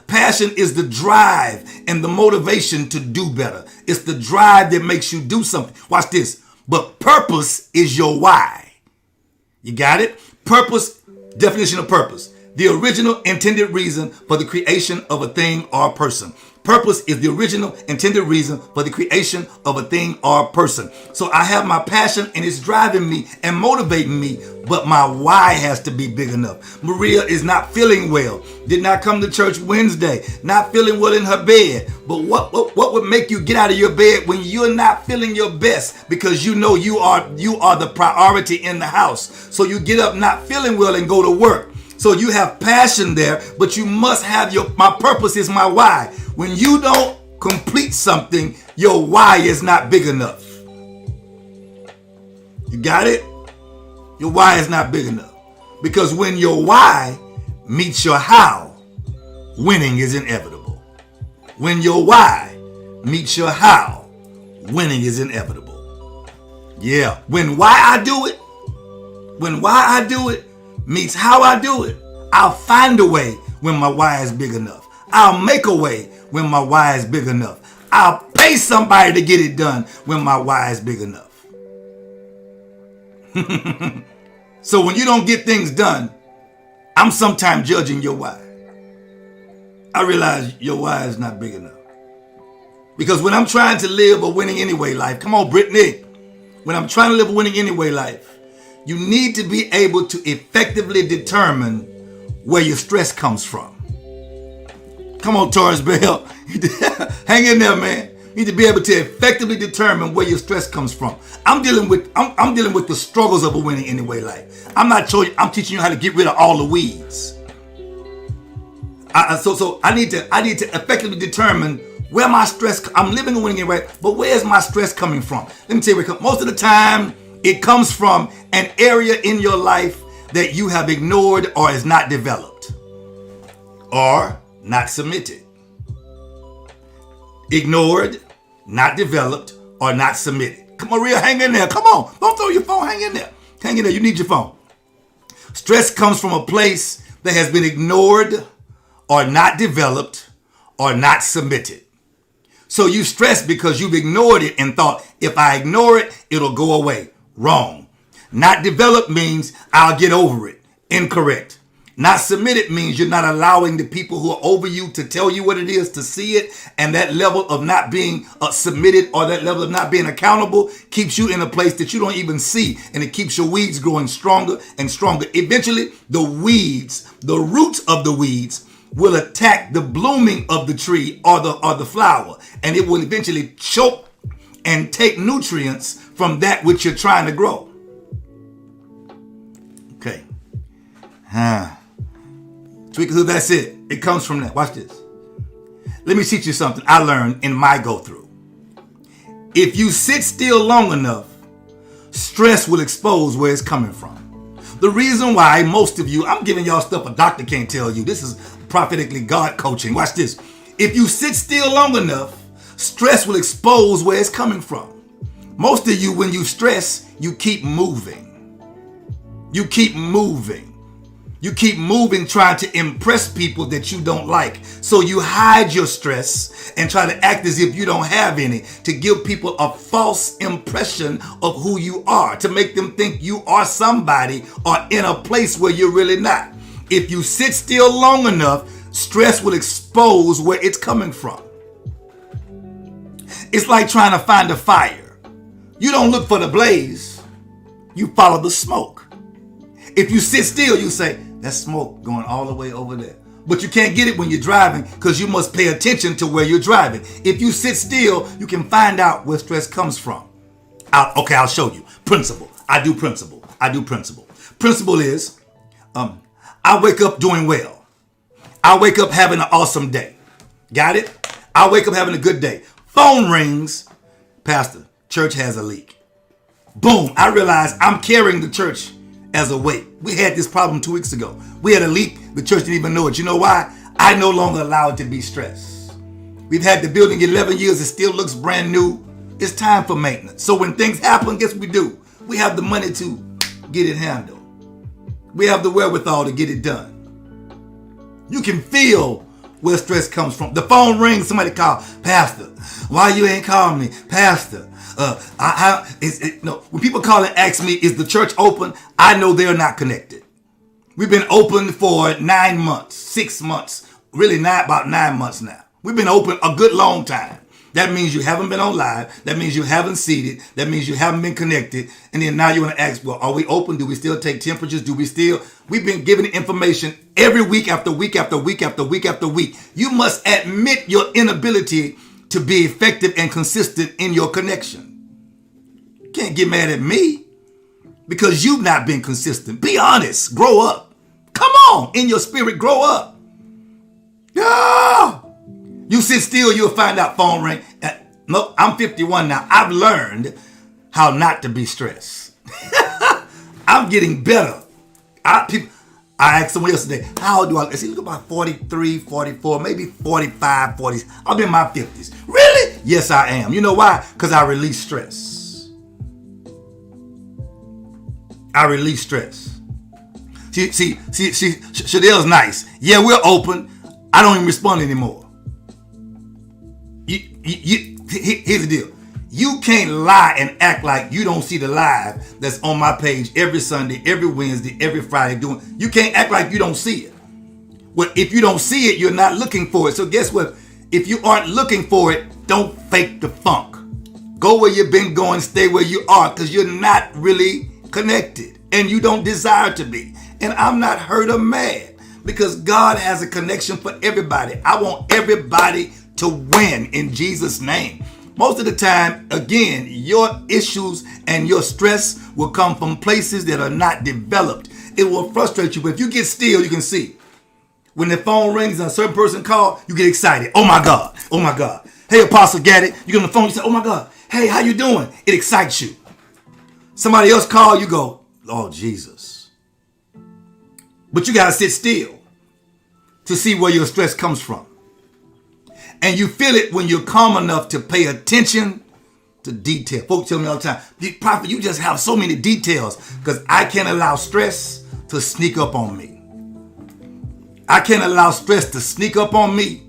passion is the drive and the motivation to do better. It's the drive that makes you do something. Watch this. But purpose is your why. You got it? Purpose, definition of purpose. The original intended reason for the creation of a thing or a person. Purpose is the original intended reason for the creation of a thing or a person. So I have my passion and it's driving me and motivating me, but my why has to be big enough. Maria is not feeling well. Did not come to church Wednesday. Not feeling well in her bed. But what would make you get out of your bed when you're not feeling your best? Because you know you are the priority in the house. So you get up not feeling well and go to work. So you have passion there, but you must have my purpose is my why. When you don't complete something, your why is not big enough. You got it? Your why is not big enough. Because when your why meets your how, winning is inevitable. When your why meets your how, winning is inevitable. Yeah. When why I do it meets how I do it, I'll find a way when my why is big enough. I'll make a way when my why is big enough. I'll pay somebody to get it done when my why is big enough. So when you don't get things done, I'm sometimes judging your why. I realize your why is not big enough. Because when I'm trying to live a winning anyway life, come on, Brittany. When I'm trying to live a winning anyway life, you need to be able to effectively determine where your stress comes from. Come on, Taurus Bell. Hang in there, man. You need to be able to effectively determine where your stress comes from. I'm dealing with the struggles of a winning anyway life. I'm teaching you how to get rid of all the weeds. So I need to effectively determine where my stress. I'm living a winning anyway, but where is my stress coming from? Let me tell you where it comes. Most of the time, it comes from an area in your life that you have ignored or is not developed or not submitted. Ignored, not developed, or not submitted. Come on, Maria, hang in there. Come on. Don't throw your phone. Hang in there. Hang in there. You need your phone. Stress comes from a place that has been ignored or not developed or not submitted. So you stress because you've ignored it and thought, if I ignore it, it'll go away. Wrong. Not developed means I'll get over it. Incorrect. Not submitted means you're not allowing the people who are over you to tell you what it is, to see it. And that level of not being submitted or that level of not being accountable keeps you in a place that you don't even see. And it keeps your weeds growing stronger and stronger. Eventually, the roots of the weeds will attack the blooming of the tree or the flower. And it will eventually choke and take nutrients from that which you're trying to grow. Okay. Tweakers, that's it. It comes from that. Watch this. Let me teach you something I learned in my go-through. If you sit still long enough, stress will expose where it's coming from. The reason why most of you, I'm giving y'all stuff a doctor can't tell you. This is prophetically God coaching. Watch this. If you sit still long enough, stress will expose where it's coming from. Most of you, when you stress, you keep moving. You keep moving. You keep moving, trying to impress people that you don't like. So you hide your stress and try to act as if you don't have any, to give people a false impression of who you are, to make them think you are somebody or in a place where you're really not. If you sit still long enough, stress will expose where it's coming from. It's like trying to find a fire. You don't look for the blaze, you follow the smoke. If you sit still, you say, that's smoke going all the way over there. But you can't get it when you're driving because you must pay attention to where you're driving. If you sit still, you can find out where stress comes from. I'll show you. Principle. I do principle. Principle is, I wake up doing well. I wake up having an awesome day. Got it? I wake up having a good day. Phone rings. Pastor, church has a leak. Boom. I realize I'm carrying the church as a weight. We had this problem 2 weeks ago. We had a leak. The church didn't even know it. You know why? I no longer allow it to be stressed. We've had the building 11 years. It still looks brand new. It's time for maintenance. So when things happen, guess what we do? We have the money to get it handled. We have the wherewithal to get it done. You can feel where stress comes from. The phone rings. Somebody call, Pastor, why you ain't calling me? Pastor, when people call and ask me, is the church open? I know they're not connected. We've been open for 9 months, 6 months, really about 9 months now. We've been open a good long time. That means you haven't been on live. That means you haven't seated. That means you haven't been connected. And then now you want to ask, well, are we open? Do we still take temperatures? We've been giving information every week after week after week after week after week. You must admit your inability to be effective and consistent in your connection. You can't get mad at me because you've not been consistent. Be honest. Grow up. Come on. In your spirit, grow up. Yeah. You sit still, you'll find out phone ring. No, I'm 51 now. I've learned how not to be stressed. I'm getting better. I asked someone yesterday, how do I look about 43, 44, maybe 45, 40. I'm in my 50s. Really? Yes, I am. You know why? Because I release stress. I release stress. See, Shadell's nice. Yeah, we're open. I don't even respond anymore. Here's the deal. You can't lie and act like you don't see the live that's on my page every Sunday, every Wednesday, every Friday. You can't act like you don't see it. Well, if you don't see it, you're not looking for it. So guess what? If you aren't looking for it, don't fake the funk. Go where you've been going, stay where you are, because you're not really connected and you don't desire to be. And I'm not hurt or mad because God has a connection for everybody. I want everybody to win in Jesus' name. Most of the time, again, your issues and your stress will come from places that are not developed. It will frustrate you, but if you get still, you can see. When the phone rings and a certain person calls, you get excited. Oh my God, oh my God. Hey, Apostle Gaddy, you get on the phone, you say, oh my God, hey, how you doing? It excites you. Somebody else call, you go, oh Jesus. But you gotta sit still to see where your stress comes from. And you feel it when you're calm enough to pay attention to detail. Folks tell me all the time, Prophet, you just have so many details because I can't allow stress to sneak up on me. I can't allow stress to sneak up on me.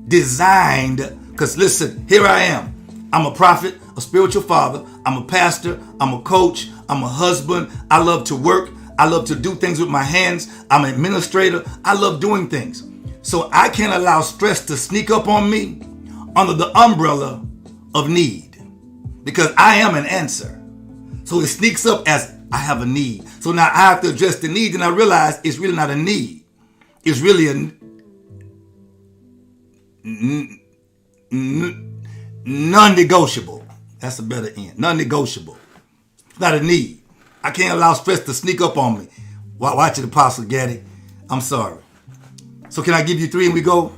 Designed, because listen, here I am. I'm a prophet, a spiritual father. I'm a pastor. I'm a coach. I'm a husband. I love to work. I love to do things with my hands. I'm an administrator. I love doing things. So I can't allow stress to sneak up on me under the umbrella of need because I am an answer. So it sneaks up as I have a need. So now I have to address the need and I realize it's really not a need. It's really a non-negotiable. That's a better end. Non-negotiable. It's not a need. I can't allow stress to sneak up on me. Watch it, Apostle Gaddy. I'm sorry. So can I give you 3 and we go?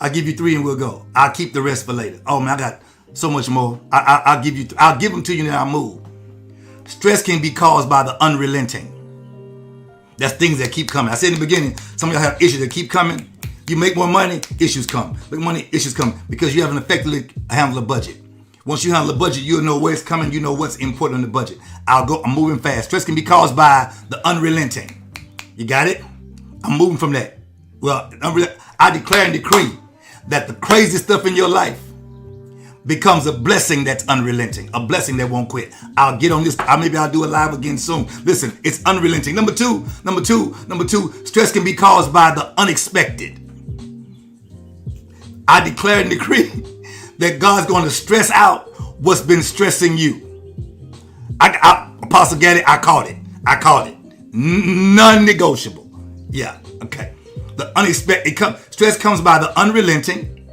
I'll give you 3 and we'll go. I'll keep the rest for later. Oh man, I got so much more. I'll give them to you and I'll move. Stress can be caused by the unrelenting. That's things that keep coming. I said in the beginning, some of y'all have issues that keep coming. You make more money, issues come. Make money, issues come because you haven't effectively handled a budget. Once you handle the budget, you'll know where it's coming. You know what's important in the budget. I'm moving fast. Stress can be caused by the unrelenting. You got it? I'm moving from that. Well, I declare and decree that the crazy stuff in your life becomes a blessing that's unrelenting, a blessing that won't quit. I'll get on this. Maybe I'll do it live again soon. Listen, it's unrelenting. Number two, stress can be caused by the unexpected. I declare and decree that God's going to stress out what's been stressing you. Apostle Gaddy, I called it. Non-negotiable. Yeah, okay. The unexpected, stress comes by the unrelenting.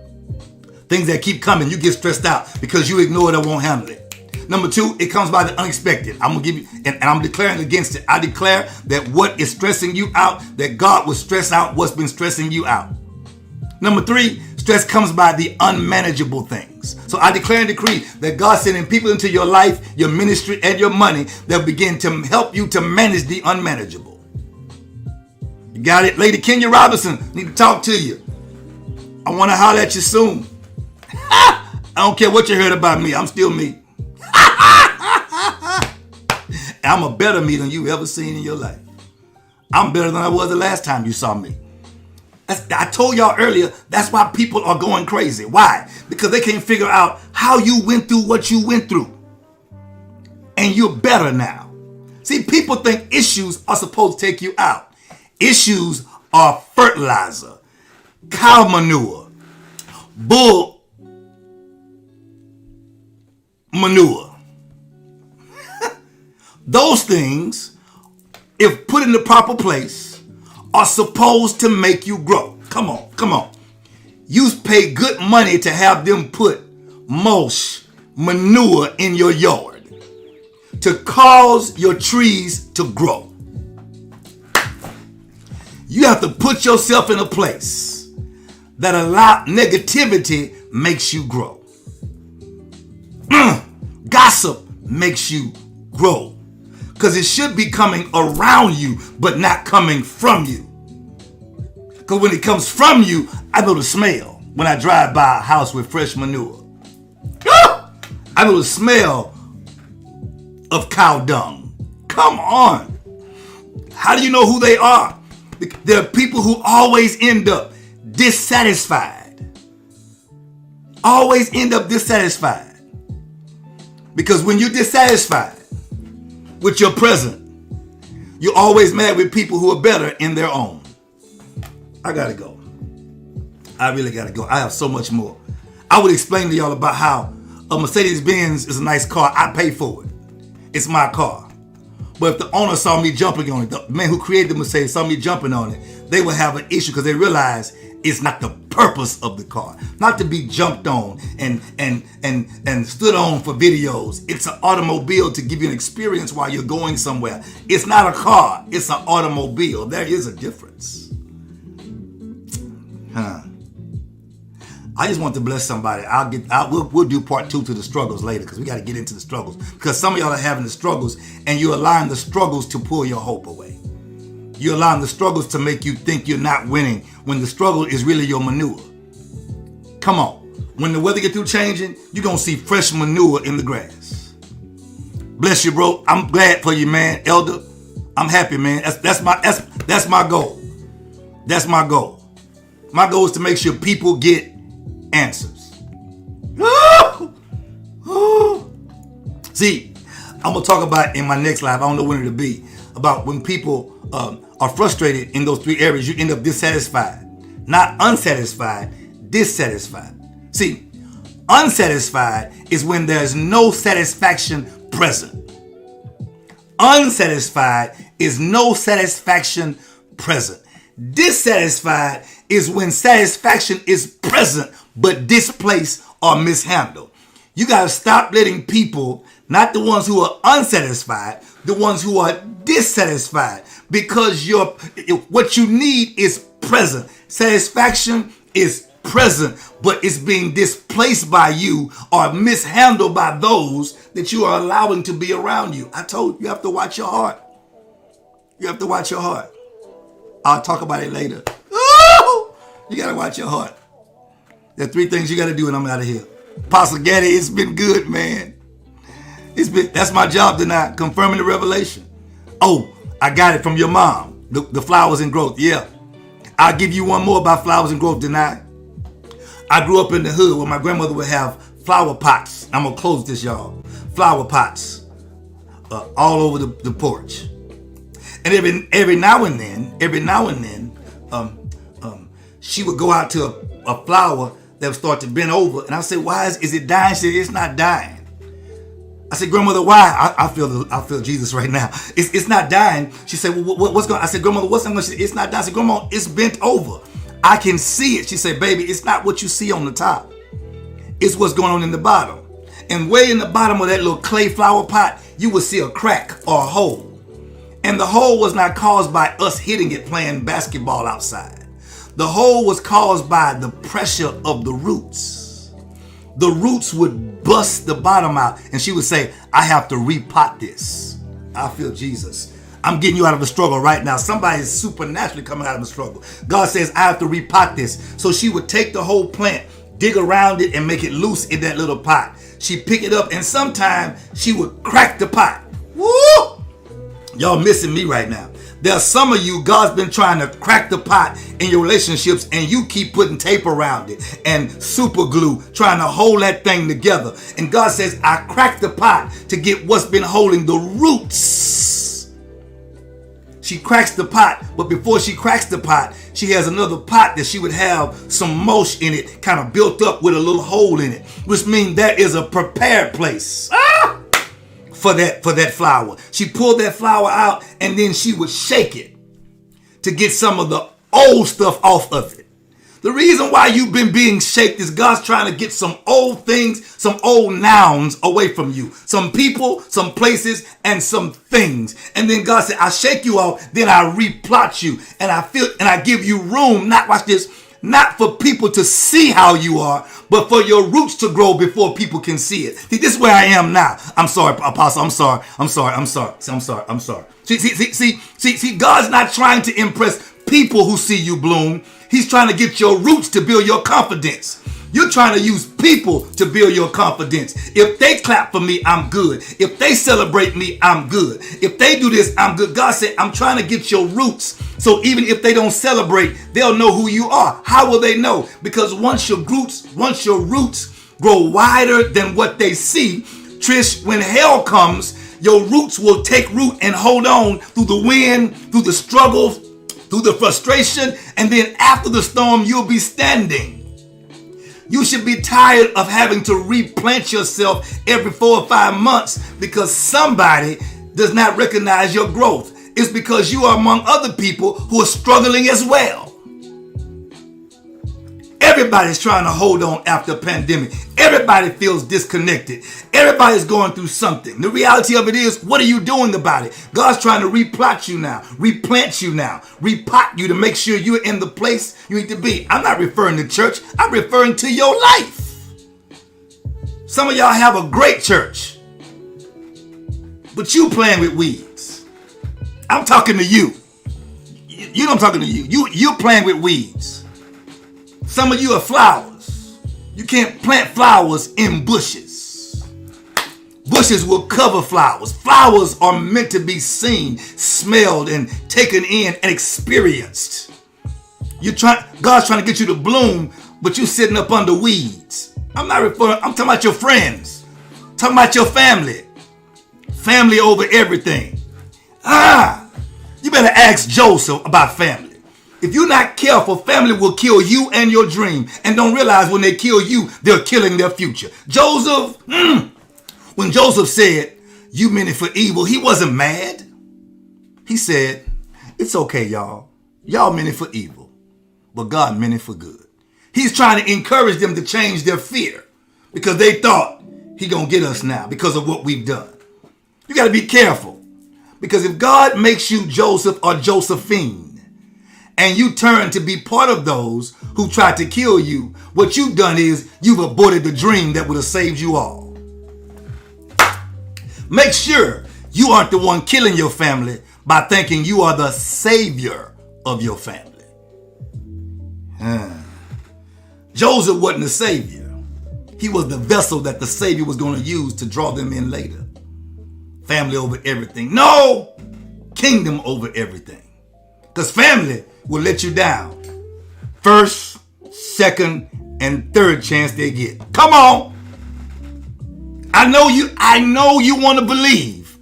Things that keep coming, you get stressed out because you ignore it or won't handle it. Number 2, it comes by the unexpected. I'm going to give you, and I'm declaring against it. I declare that what is stressing you out, that God will stress out what's been stressing you out. Number 3, stress comes by the unmanageable things. So I declare and decree that God's sending people into your life, your ministry, and your money that begin to help you to manage the unmanageable. You got it? Lady Kenya Robinson, need to talk to you. I want to holler at you soon. I don't care what you heard about me. I'm still me. I'm a better me than you ever seen in your life. I'm better than I was the last time you saw me. I told y'all earlier, that's why people are going crazy. Why? Because they can't figure out how you went through what you went through. And you're better now. See, people think issues are supposed to take you out. Issues are fertilizer, cow manure, bull manure. Those things, if put in the proper place, are supposed to make you grow. Come on, come on. You pay good money to have them put mulch, manure in your yard to cause your trees to grow. You have to put yourself in a place that allow negativity makes you grow. Gossip makes you grow. Because it should be coming around you, but not coming from you. Because when it comes from you, I know the smell when I drive by a house with fresh manure. I know the smell of cow dung. Come on. How do you know who they are? There are people who always end up dissatisfied. Always end up dissatisfied. Because when you're dissatisfied with your present, you're always mad with people who are better in their own. I gotta go. I really gotta go. I have so much more. I would explain to y'all about how a Mercedes-Benz is a nice car. I pay for it. It's my car. But if the owner saw me jumping on it, the man who created the Mercedes saw me jumping on it, they would have an issue because they realize it's not the purpose of the car. Not to be jumped on and stood on for videos. It's an automobile to give you an experience while you're going somewhere. It's not a car. It's an automobile. There is a difference. I just want to bless somebody. We'll do part 2 to the struggles later because we got to get into the struggles. Because some of y'all are having the struggles and you're allowing the struggles to pull your hope away. You're allowing the struggles to make you think you're not winning when the struggle is really your manure. Come on. When the weather get through changing, you're going to see fresh manure in the grass. Bless you, bro. I'm glad for you, man. Elder, I'm happy, man. That's my goal. That's my goal. My goal is to make sure people get answers. See, I'm going to talk about in my next live, I don't know when it'll be, about when people are frustrated in those 3 areas, you end up dissatisfied. Not unsatisfied, dissatisfied. See, unsatisfied is when there's no satisfaction present. Unsatisfied is no satisfaction present. Dissatisfied is when satisfaction is present but displaced or mishandled. You got to stop letting people, not the ones who are unsatisfied, the ones who are dissatisfied, because what you need is present. Satisfaction is present, but it's being displaced by you or mishandled by those that you are allowing to be around you. I told you have to watch your heart. You have to watch your heart. I'll talk about it later. Ooh, you got to watch your heart. There are 3 things you got to do and I'm out of here. Apostle Gaddy, it's been good, man. That's my job tonight, confirming the revelation. Oh, I got it from your mom. The flowers and growth. Yeah. I'll give you one more about flowers and growth tonight. I grew up in the hood where my grandmother would have flower pots. I'm going to close this, y'all. Flower pots all over the porch. And every now and then, she would go out to a flower that would start to bend over. And I said, why is it dying? She said, it's not dying. I said, grandmother, why? I feel Jesus right now. It's not dying. She said, well, what's going on? I said, grandmother, what's going on? She said, it's not dying. I said, grandma, it's bent over. I can see it. She said, baby, it's not what you see on the top. It's what's going on in the bottom. And way in the bottom of that little clay flower pot, you will see a crack or a hole. And the hole was not caused by us hitting it playing basketball outside. The hole was caused by the pressure of the roots. The roots would bust the bottom out and she would say, I have to repot this. I feel Jesus. I'm getting you out of the struggle right now. Somebody is supernaturally coming out of the struggle. God says, I have to repot this. So she would take the whole plant, dig around it and make it loose in that little pot. She'd pick it up and sometimes she would crack the pot. Woo! Y'all missing me right now. There are some of you, God's been trying to crack the pot in your relationships and you keep putting tape around it and super glue, trying to hold that thing together. And God says, I cracked the pot to get what's been holding the roots. She cracks the pot, but before she cracks the pot, she has another pot that she would have some mulch in it, kind of built up with a little hole in it, which means that is a prepared place for that flour. She pulled that flour out, and then she would shake it to get some of the old stuff off of it. The reason why you've been being shaped is God's trying to get some old things, some old nouns away from you. Some people, some places, and some things. And then God said, I shake you off, then I replot you. And I give you room, watch this, not for people to see how you are, but for your roots to grow before people can see it. See, this is where I am now. I'm sorry, Apostle. I'm sorry. See, God's not trying to impress people who see you bloom. He's trying to get your roots to build your confidence. You're trying to use people to build your confidence. If they clap for me, I'm good. If they celebrate me, I'm good. If they do this, I'm good. God said, I'm trying to get your roots. So even if they don't celebrate, they'll know who you are. How will they know? Because once your roots grow wider than what they see, Trish, when hell comes, your roots will take root and hold on through the wind, through the struggle, through the frustration, and then after the storm, you'll be standing. You should be tired of having to replant yourself every 4 or 5 months because somebody does not recognize your growth. It's because you are among other people who are struggling as well. Everybody's trying to hold on after a pandemic. Everybody feels disconnected. Everybody's going through something. The reality of it is, what are you doing about it? God's trying to replot you now, replant you now, repot you to make sure you're in the place you need to be. I'm not referring to church. I'm referring to your life. Some of y'all have a great church, but you playing with weeds. I'm talking to you. You know I'm talking to you. You playing with weeds. Some of you are flowers. You can't plant flowers in bushes. Bushes will cover flowers. Flowers are meant to be seen, smelled, and taken in and experienced. God's trying to get you to bloom, but you're sitting up under weeds. I'm talking about your friends. I'm talking about your family. Family over everything. You better ask Joseph about family. If you're not careful, family will kill you and your dream. And don't realize when they kill you, they're killing their future. Joseph, when Joseph said, you meant it for evil, he wasn't mad. He said, it's okay, y'all. Y'all meant it for evil, but God meant it for good. He's trying to encourage them to change their fear because they thought he gonna get us now because of what we've done. You got to be careful because if God makes you Joseph or Josephine, and you turn to be part of those who tried to kill you, what you've done is you've aborted the dream that would have saved you all. Make sure you aren't the one killing your family by thinking you are the savior of your family. Joseph wasn't the savior. He was the vessel that the savior was going to use to draw them in later. Family over everything. No, kingdom over everything. Because family will let you down. First, second, and third chance they get. Come on. I know you want to believe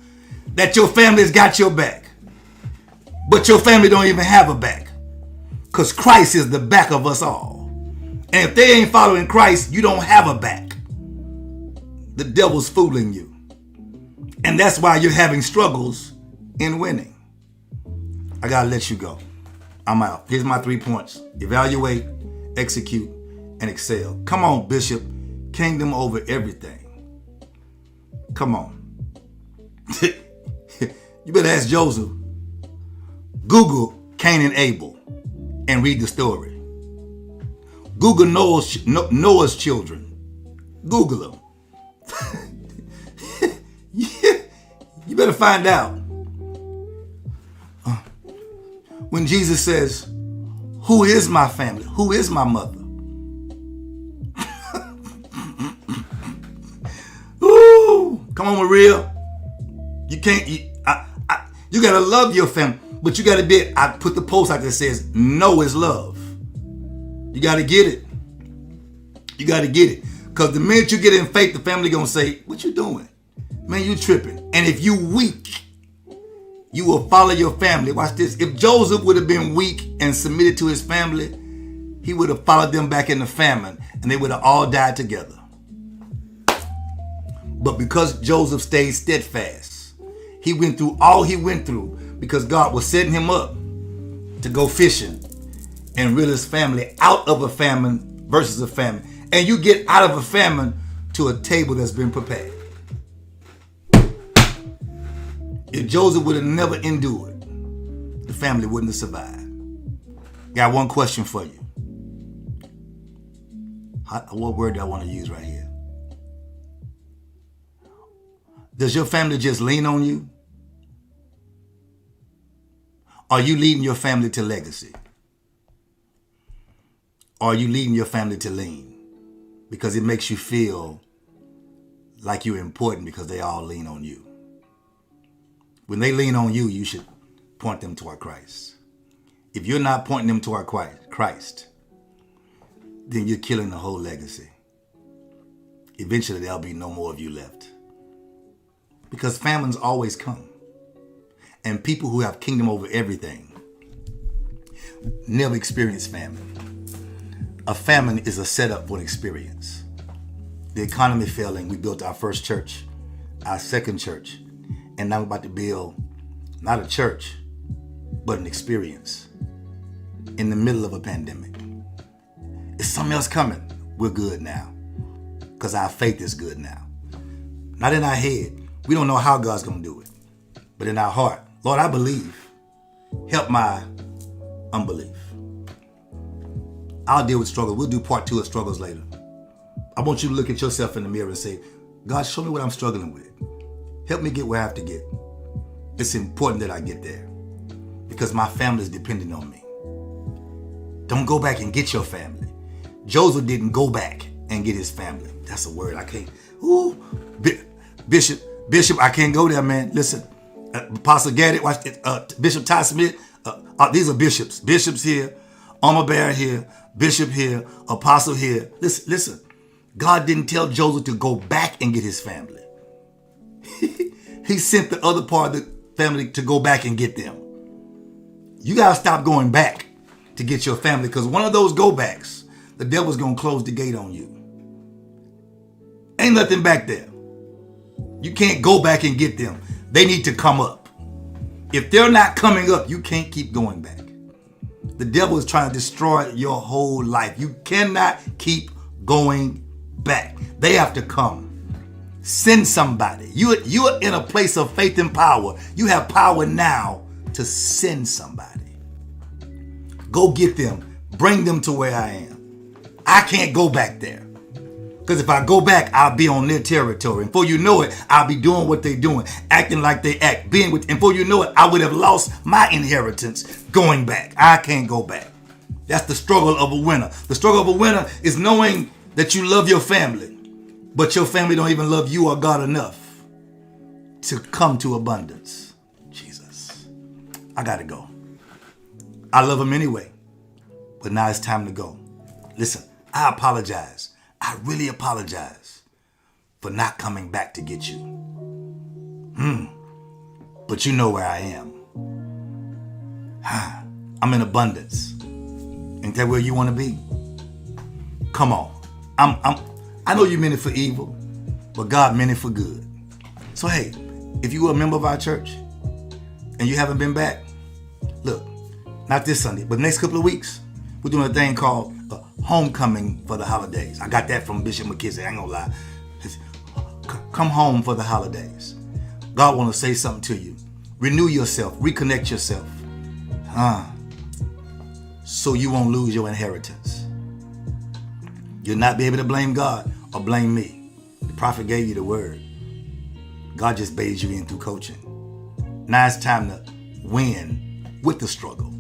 that your family's got your back. But your family don't even have a back. Because Christ is the back of us all. And if they ain't following Christ, you don't have a back. The devil's fooling you. And that's why you're having struggles in winning. I gotta let you go. I'm out. Here's my 3 points. Evaluate, execute, and excel. Come on, Bishop. Kingdom over everything. Come on. You better ask Joseph. Google Cain and Abel and read the story. Google Noah's children. Google them. Yeah, you better find out. When Jesus says, who is my family? Who is my mother? Ooh, come on, Maria. You can't, you got to love your family, but you got to be, I put the post out that says, know is love. You got to get it. You got to get it. Because the minute you get in faith, the family going to say, what you doing? Man, you tripping. And if you weak, You will follow your family. Watch this. If Joseph would have been weak and submitted to his family, he would have followed them back in the famine and they would have all died together. But because Joseph stayed steadfast, he went through all he went through because God was setting him up to go fishing and reel his family out of a famine versus a famine. And you get out of a famine to a table that's been prepared. If Joseph would have never endured, the family wouldn't have survived. Got one question for you. What word do I want to use right here? Does your family just lean on you? Are you leading your family to legacy? Or are you leading your family to lean? Because it makes you feel like you're important because they all lean on you. When they lean on you, you should point them toward Christ. If you're not pointing them toward Christ, then you're killing the whole legacy. Eventually, there'll be no more of you left. Because famines always come. And people who have kingdom over everything never experience famine. A famine is a setup for an experience. The economy failing, we built our first church, our second church, and now we're about to build not a church, but an experience in the middle of a pandemic. Is something else coming? We're good now because our faith is good now. Not in our head. We don't know how God's going to do it, but in our heart. Lord, I believe. Help my unbelief. I'll deal with struggles. We'll do part 2 of struggles later. I want you to look at yourself in the mirror and say, God, show me what I'm struggling with. Help me get where I have to get. It's important that I get there because my family is dependent on me. Don't go back and get your family. Joseph didn't go back and get his family. That's a word I can't. Ooh, Bishop, I can't go there, man. Listen, Apostle Gadget, watch it. Bishop Ty Smith. These are bishops. Bishops here, armor bearer here, bishop here, apostle here. Listen. God didn't tell Joseph to go back and get his family. He sent the other part of the family to go back and get them. You got to stop going back to get your family because one of those go backs, the devil's going to close the gate on you. Ain't nothing back there. You can't go back and get them. They need to come up. If they're not coming up, you can't keep going back. The devil is trying to destroy your whole life. You cannot keep going back. They have to come. Send somebody. You're in a place of faith and power. You have power now to send somebody. Go get them. Bring them to where I am. I can't go back there. Because if I go back, I'll be on their territory. And before you know it, I'll be doing what they're doing, acting like they act, being with. And before you know it, I would have lost my inheritance going back. I can't go back. That's the struggle of a winner. The struggle of a winner is knowing that you love your family, but your family don't even love you or God enough to come to abundance. Jesus, I got to go. I love them anyway, but now it's time to go. Listen, I apologize. I really apologize for not coming back to get you. But you know where I am. I'm in abundance. Ain't that where you want to be? Come on. I know you meant it for evil, but God meant it for good. So hey, if you were a member of our church and you haven't been back, look, not this Sunday, but next couple of weeks, we're doing a thing called Homecoming for the Holidays. I got that from Bishop McKissick. I ain't gonna lie. Come home for the holidays. God want to say something to you. Renew yourself. Reconnect yourself. So you won't lose your inheritance. You'll not be able to blame God or blame me. The prophet gave you the word. God just bathed you in through coaching. Now it's time to win with the struggle.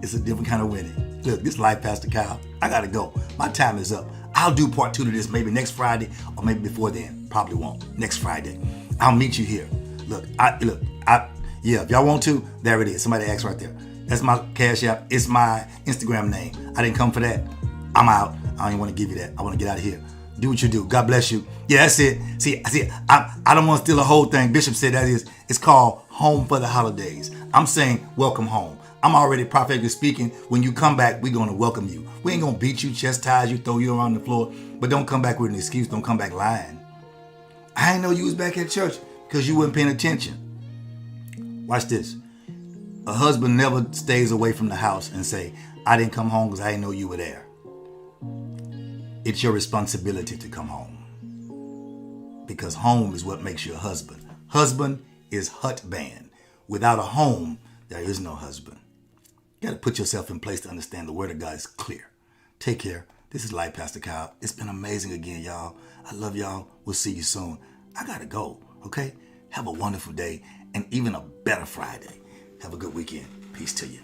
It's a different kind of winning. Look, this life, Pastor Kyle, I gotta go. My time is up. I'll do part 2 to this maybe next Friday or maybe before then. Probably won't. Next Friday. I'll meet you here. If y'all want to, there it is. Somebody asked right there. That's my Cash App. It's my Instagram name. I didn't come for that. I'm out. I don't even want to give you that. I want to get out of here. Do what you do. God bless you. Yeah, that's it. See, I don't want to steal the whole thing. Bishop said that is. It's called home for the holidays. I'm saying welcome home. I'm already prophetically speaking. When you come back, we're going to welcome you. We ain't going to beat you, chastise you, throw you around the floor. But don't come back with an excuse. Don't come back lying. I didn't know you was back at church because you weren't paying attention. Watch this. A husband never stays away from the house and say, I didn't come home because I didn't know you were there. It's your responsibility to come home. Because home is what makes you a husband. Husband is hut band. Without a home, there is no husband. You got to put yourself in place to understand the word of God is clear. Take care. This is Life Pastor Kyle. It's been amazing again, y'all. I love y'all. We'll see you soon. I got to go, okay? Have a wonderful day and even a better Friday. Have a good weekend. Peace to you.